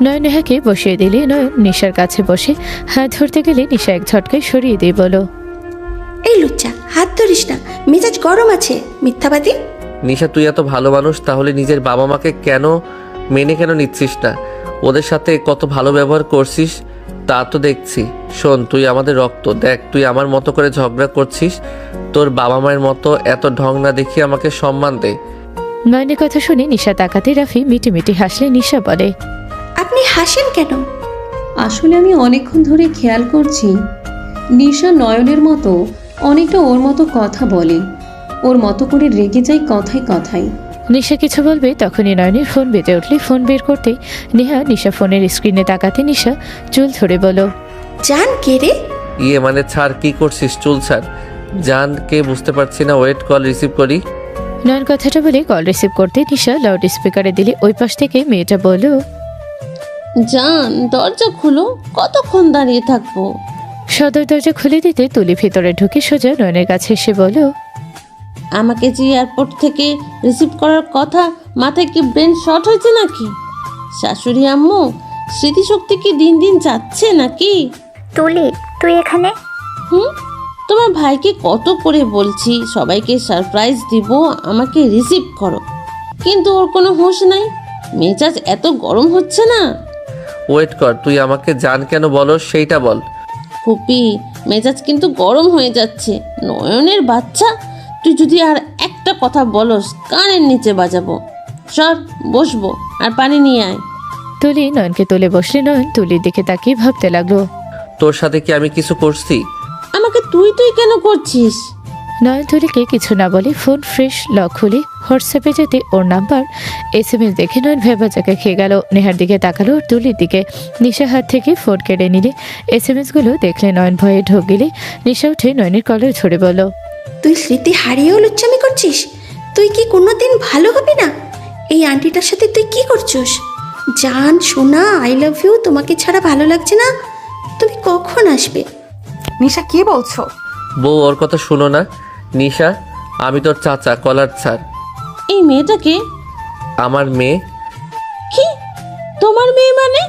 নয়ন নেহাকে বসিয়ে দিলে নয়ন নিশার কাছে বসে হাত ধরতে গেলে নিশা এক ঝটকায় সরিয়ে দিয়ে বলো, এই লুচ্চা, হাত ধরিস না, মেজাজ গরম আছে, মিথ্যাবাদী। নিশা, তুই এত ভালো মানুষ, তাহলে নিজের বাবা মাকে কেন কেন নিচ্ছিস না? ওদের সাথে কত ভালো ব্যবহার করছিস তা তো দেখছি। শোন, তুই আমাদের রক্ত। দেখ, তুই আমার মতো করে ঝগড়া করছিস। তোর বাবা মায়ের মতো এত ঢং না দেখিয়ে আমাকে সম্মান দে। নয়নের কথা শুনে নিশা তাকাতে রাফি মিটি মিটি হাসলে নিশা বলে, আপনি হাসেন কেন? আসলে আমি অনেকক্ষণ ধরে খেয়াল করছি নিশা নয়নের মতো অনেকটা ওর মতো কথা বলে, ওর মতো করে রেগে যায় কথায় কথায়। নিশা কিছু বলবে তখনই নয়নের ফোন বেজে উঠলে ফোন বের করতে নেহা নিশা ফোনের স্ক্রিনে তাকাতে নিশা চুল ধরে বলো, জান কে রে? মানে ছাড়, কি করছিস? চুল ছাড়। জান কে বুঝতে পারছি না, ওয়েট, কল রিসিভ করি। নয়ন কথাটা বলে কল রিসিভ করতে নিশা লাউড স্পিকারে দিলে ওই পাশ থেকে মেয়েটা বলল, জান দরজা খুলো, কতক্ষণ দাঁড়িয়ে থাকবো? সদর দরজা খুলে দিতে তুলি ভেতরে ঢুকে সোজা নয়নের কাছে এসে বলো, আমাকে যে এয়ারপোর্ট থেকে রিসিভ করার কথা, মাথায় কি ব্রেন শর্ট হয়েছে নাকি? শাশুড়ি আম্মু, স্মৃতিশক্তি কি দিন দিন যাচ্ছে নাকি? তুলি, তুই এখানে? তোমার ভাইকে কত করে বলছি সবাইকে সারপ্রাইজ দিব, আমাকে রিসিভ করো, কিন্তু ওর কোনো হুঁশ নাই। মেজাজ এত গরম হচ্ছে না? ওয়েট কর, তুই আমাকে জান কেন বলো সেইটা বল। ফুপি, মেজাজ কিন্তু গরম হয়ে যাচ্ছে। নয়নের বাচ্চা, তুই যদি আর একটা কথা বলস কানের নিচে বাজাবো। সর, বসবো, আর পানি নিয়ে আয়। তুলি নয়নকে তুলে বসলে নয়ন তুলির দিকে তাকিয়ে ভাবতে লাগলো, তোর সাথে কি আমি কিছু করছি? আমাকে তুই তুই কেন করছিস? নয়ন তুলিকে কিছু না বলে ফোন ফ্রেশ লক খুলে হোয়াটসঅ্যাপে যেতে ওর নাম্বার SMS দেখে নয়ন ভেবাচাকে খেয়ে গেল। নেহার দিকে তাকালো ওর তুলির দিকে। নিশা হাত থেকে ফোন কেড়ে নিলে SMS গুলো দেখলে নয়ন ভয়ে ঢোক গেলে নিশা উঠে নয়নের কলার ধরে বলো, তুই স্মৃতি হারিয়েও লুচ্চামি করছিস? তুই কি কোনোদিন ভালো হবি না? এই আন্টিটার সাথে তুই কি করছিস? জান সোনা, আই লাভ ইউ, তোমাকে ছাড়া ভালো লাগছে না। তুমি কখন আসবে? নিশা, কি বলছো? বউ, ওর কথা শুনো না। নিশা, আমি তোর চাচা, কলার ছাড়। এই মেয়েটাকে আমার মেয়ে। কি তোমার মেয়ে মানে?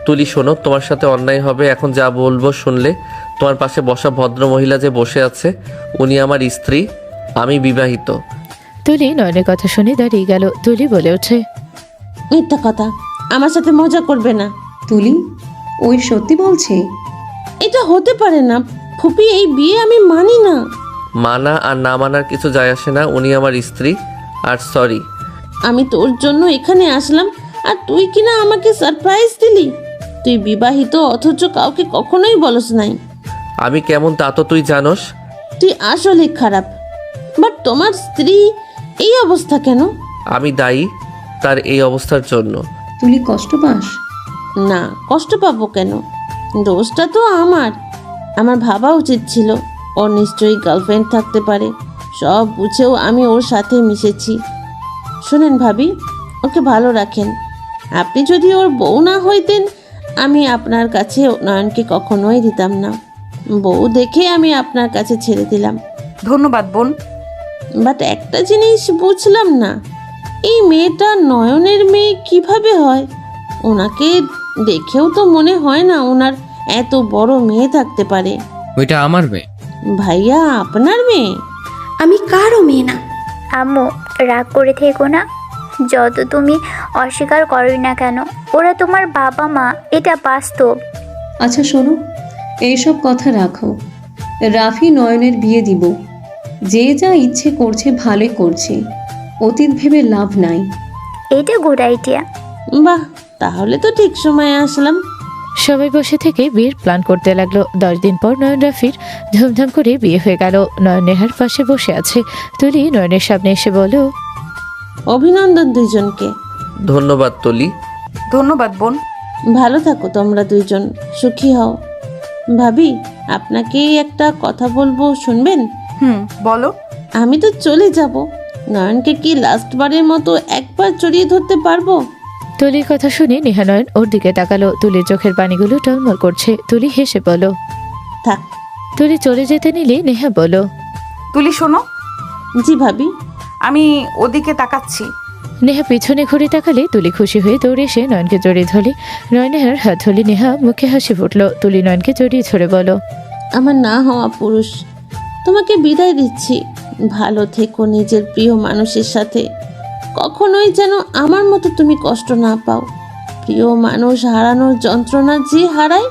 তুলি শোনো, তোমার সাথে অন্যায় হবে এখন যা বলবো শুনলে। তোমার পাশে বসা ভদ্র মহিলা যে বসে আছে উনি আমার স্ত্রী, আমি বিবাহিত। তুলি নয়নের কথা শুনে দাঁড়িয়ে গেল। তুলি বলে ওঠে, মিথ্যা কথা, আমার সাথে মজা করবে না। তুলি, ওই সত্যি বলছে? এটা হতে পারে না ফুপি, এই বিয়ে আমি মানি না। মানা আর না মানার কিছু যায় আসে না, উনি আমার স্ত্রী। আর সরি, আমি তোর জন্য এখানে আসলাম আর তুই কিনা আমাকে সারপ্রাইজ দিলি। তুই বিবাহিত অথচ কাউকে কখনোই বলস নাই। আমি কেমন তা তো তুই জানোস। তুই আসলে খারাপ। বাট তোমার স্ত্রী এই অবস্থা কেন? আমি দায়ী তার এই অবস্থার জন্য। তুলি কষ্ট পাস? না, কষ্ট পাবো কেন? দোষটা তো আমার ভাবা উচিত ছিল ওর নিশ্চয়ই গার্লফ্রেন্ড থাকতে পারে। সব বুঝেও আমি ওর সাথে মিশেছি। শোনেন ভাবি, ওকে ভালো রাখেন। আপনি যদি ওর বউ না হইতেন আমি আপনার কাছে নয়নকে কখনোই দিতাম না। বউ দেখে আমি আপনার কাছে ছেড়ে দিলাম। ধন্যবাদ বোন। বাট একটা জিনিস বুঝলাম না, এই মেয়েটা নয়নের মেয়ে কিভাবে হয়? ওনাকে দেখেও তো মনে হয় না ওনার এত বড় মেয়ে থাকতে পারে। ওইটা আমার মেয়ে। ভাইয়া, আপনার মেয়ে? আমি কারও মেয়ে না। আম্মু, রাগ করে থেকো না। যত তুমি অস্বীকার করোই না কেন, ওরা তোমার বাবা মা, এটা বাস্তব। আচ্ছা শোনো, এইসব কথা রাখো। রাফি নয়নের বিয়ে দিব। যে যা ইচ্ছে করছে ভালোই করছে, অতীত ভেবে লাভ নাই। এটা গুড আইডিয়া। বাহ, তাহলে তো ঠিক সময়ে আসলাম। সবাই বসে থেকে বিয়ের প্ল্যান করতে লাগলো। 10 দিন পর নয়ন রাফির ধুমধাম করে বিয়ে হয়ে গেল। নয়ন নেহার পাশে বসে আছে। তুলি নয়নের সামনে এসে বলল, অভিনন্দন দুইজনকে। ধন্যবাদ তুলি। ধন্যবাদ বোন। ভালো থাকো তোমরা দুইজন, সুখী হও। ভাবি, আপনাকে একটা কথা বলবো, শুনবেন? বলো। আমি তো চলে যাব, নয়নকে কি লাস্টবারের মতো একবার জড়িয়ে ধরতে পারবো? তুলির কথা শুনে নেহা নয়ন ওর দিকে তাকালো। তুলির চোখের পানিগুলো টলমল করছে। তুলি হেসে বলল, থাক। তুলি চলে যেতে নিলে নেহা বলল, তুলি শোনো। জি ভাবি। আমি ওদিকে তাকাচ্ছি। নেহা পিছনে ঘুরে তাকালে তুলি খুশি হয়ে দৌড়ে এসে নয়নকে জড়িয়ে ধরে। নয়নের হাত ধরে নেহা মুখে হাসি ফুটল। তুলি নয়নকে জড়িয়ে ধরে বলল, আমার না হওয়া পুরুষ, তোমাকে বিদায় দিচ্ছি। ভালো থেকো নিজের প্রিয় মানুষের সাথে। কখনোই যেন আমার মতো তুমি কষ্ট না পাও। প্রিয় মানুষ হারানোর যন্ত্রণা যে হারায়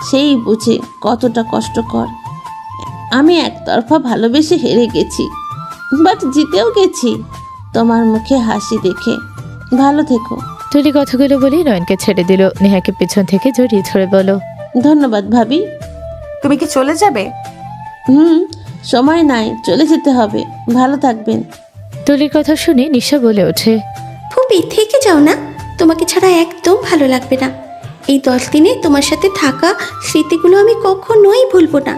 সেই বুঝে কতটা কষ্টকর। আমি একতরফা ভালোবেসে হেরে গেছি, বাট জিতেও গেছি তোমার মুখে হাসি দেখে। ভালো থেকো। তুলি কথাগুলো বলে নয়নকে ছেড়ে দিল। নেহাকে পিছন থেকে জড়িয়ে ধরে বলল, ধন্যবাদ ভাবি। তুমি কি চলে যাবে? সময় নাই, চলে যেতে হবে। ভালো থাকবেন। তুলির কথা শুনে নিশা বলে ওঠে, ফুপি থেকে যাও না, তোমাকে ছাড়া একদম ভালো লাগবে না। এই 10 দিনে তোমার সাথে থাকা স্মৃতিগুলো আমি কখনোই ভুলবো না।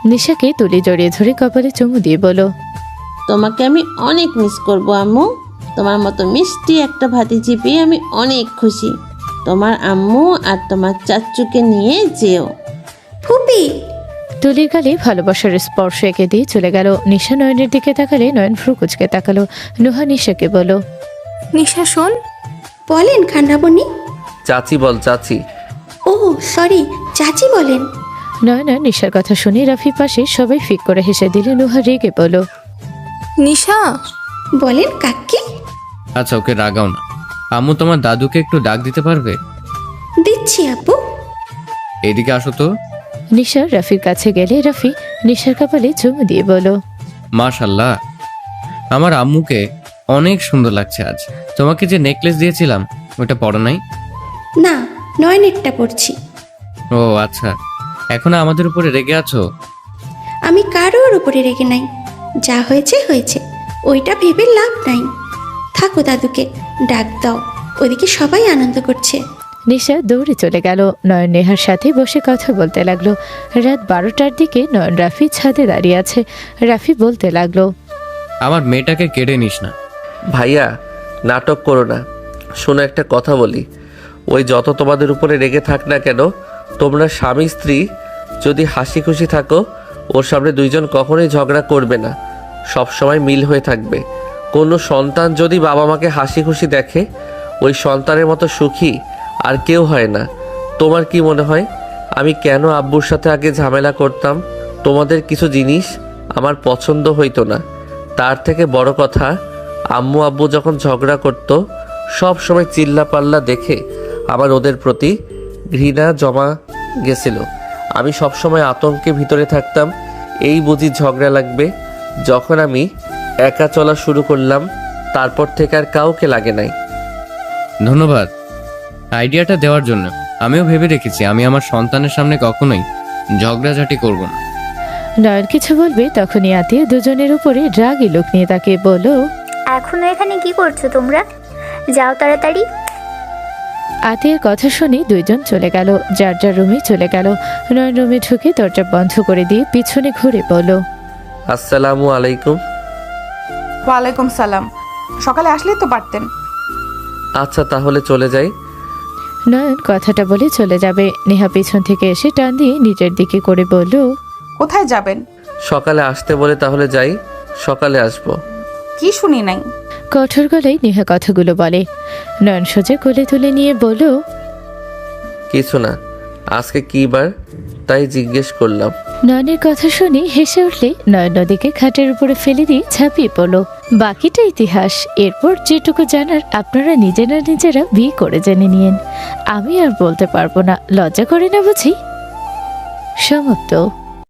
নিশাকে তুলি জড়িয়ে ধরে কপালে চুমু দিয়ে বলো, তোমাকে আমি অনেক মিস করব আম্মু। তোমার মতো মিষ্টি একটা ভাতিজি পেয়ে আমি অনেক খুশি। তোমার আম্মু আর তোমার চাচ্চুকে নিয়ে যেও। ফুপি। তুলির গালে ভালোবাসার স্পর্শ এঁকে দিয়ে চলে গেল। নিশা নয়নের দিকে তাকালে নয়ন ভ্রু কুচকে তাকালো। নুহা নিশাকে বলো, নিশা শোন। বলেন খান্ডাবনি। চাচি বল, চাচি। ও সরি, চাচি বলেন। নয়না নিশার কথা শুনে রাফির পাশে সবাই ফিক করে হেসে দিলে। নুহা রেগে বলো, নিশা। বলেন কাকি। আচ্ছা, ওকে রাগাও না। আম্মু, তোমার দাদুকে একটু ডাক দিতে পারবে? দিচ্ছি আপু। এদিকে আসো তো। নিশা রাফির কাছে গেলে রাফি নিশার কপালে চুমু দিয়ে বলো, মাশাল্লাহ, আমার আম্মুকে অনেক সুন্দর লাগছে আজ। তোমাকে যে নেকলেস দিয়েছিলাম ওটা পরো নাই? না, নয়নেরটা পড়ছি। ও আচ্ছা, এখন আমাদের উপরে রেগে আছো? আমি কারোর উপরে রেগে নাই। যা হয়েছে হয়েছে, ওইটা ভেবে লাভ নাই। থাকো, দাদুকে ডাক দাও, ওদিকে সবাই আনন্দ করছে। নিশা দৌড়ে চলে গেল। নয়ন নেহার সাথে বসে কথা বলতে লাগলো। রাত 12টার দিকে নয়ন রাফি ছাদে দাঁড়িয়ে আছে। রাফি বলতে লাগলো, আমার মেয়েটাকে কেড়ে নিস না। ভাইয়া, নাটক করো না। শোনো, একটা কথা বলি। ওই যত তোমাদের উপরে রেগে থাক না কেন, তোমরা স্বামী স্ত্রী যদি হাসি খুশি থাকো, ওর সামনে দুইজন কখনোই ঝগড়া করবে না। সব সময় মিল হয়ে থাকবে। কোনো সন্তান যদি বাবা মাকে হাসি খুশি দেখে, ওই সন্তানের মতো সুখী আর কেউ হয় না। তোমার কি মনে হয় আমি কেন আব্বুর সাথে আগে ঝামেলা করতাম? তোমাদের কিছু জিনিস আমার পছন্দ হইতো না। তার থেকে বড় কথা, আম্মু আব্বু যখন ঝগড়া করতো সব সময় চিল্লা পাল্লা দেখে আমার ওদের প্রতি ঘৃণা জমা গেছিল। আমি সবসময় আতঙ্কে ভিতরে থাকতাম, এই বুঝি ঝগড়া লাগবে। যখন আমি একা চলা শুরু করলাম তারপর থেকে আর কাউকে লাগে নাই। ধন্যবাদ আইডিয়াটা দেওয়ার জন্য। আমিও ভেবে রেখেছি আমি আমার সন্তানের সামনে কখনোই ঝগড়াঝাটি করব না। নয়ন কিছু বলবে তখনই আতিয়া দুজনের উপরে রাগী লোক নিয়ে তাকে বলল, এখনো এখানে কি করছো তোমরা? যাও তাড়াতাড়ি। আতিয়ার কথা শুনে দুইজন চলে গেল, যার যার রুমে চলে গেল। নয়ন রুমে ঢুকে দরজা বন্ধ করে দিয়ে পিছনে ঘুরে বলল, আসসালামু আলাইকুম। ওয়ালাইকুম সালাম। সকালে আসলেই তো পারতেন। আচ্ছা তাহলে চলে যাই। নয়ন কথাটা বলে চলে যাবে। নেহা পিছন থেকে এসে টান দিয়ে নিজের দিকে করে বলল, কোথায় যাবেন? সকালে আসতে বলে তাহলে যাই। সকালে আসবো। কি শুনি নাই? কঠোর গলায় নেহা কথাগুলো বলে। নয়ন সোজা কোলে তুলে নিয়ে বলল, কিছু না, আজকে কি বার তাই জিজ্ঞেস করলাম। নয়নের কথা শুনে হেসে উঠলে নয়ন নদীকে খাটের উপরে ফেলে দিয়ে ঝাঁপিয়ে পড়ল। বাকিটা ইতিহাস। এরপর যেটুকু জানার আপনারা নিজেরা বিয়ে করে জেনে নিয়েন। আমি আর বলতে পারবো না, লজ্জা করে না বুঝি? সমাপ্ত।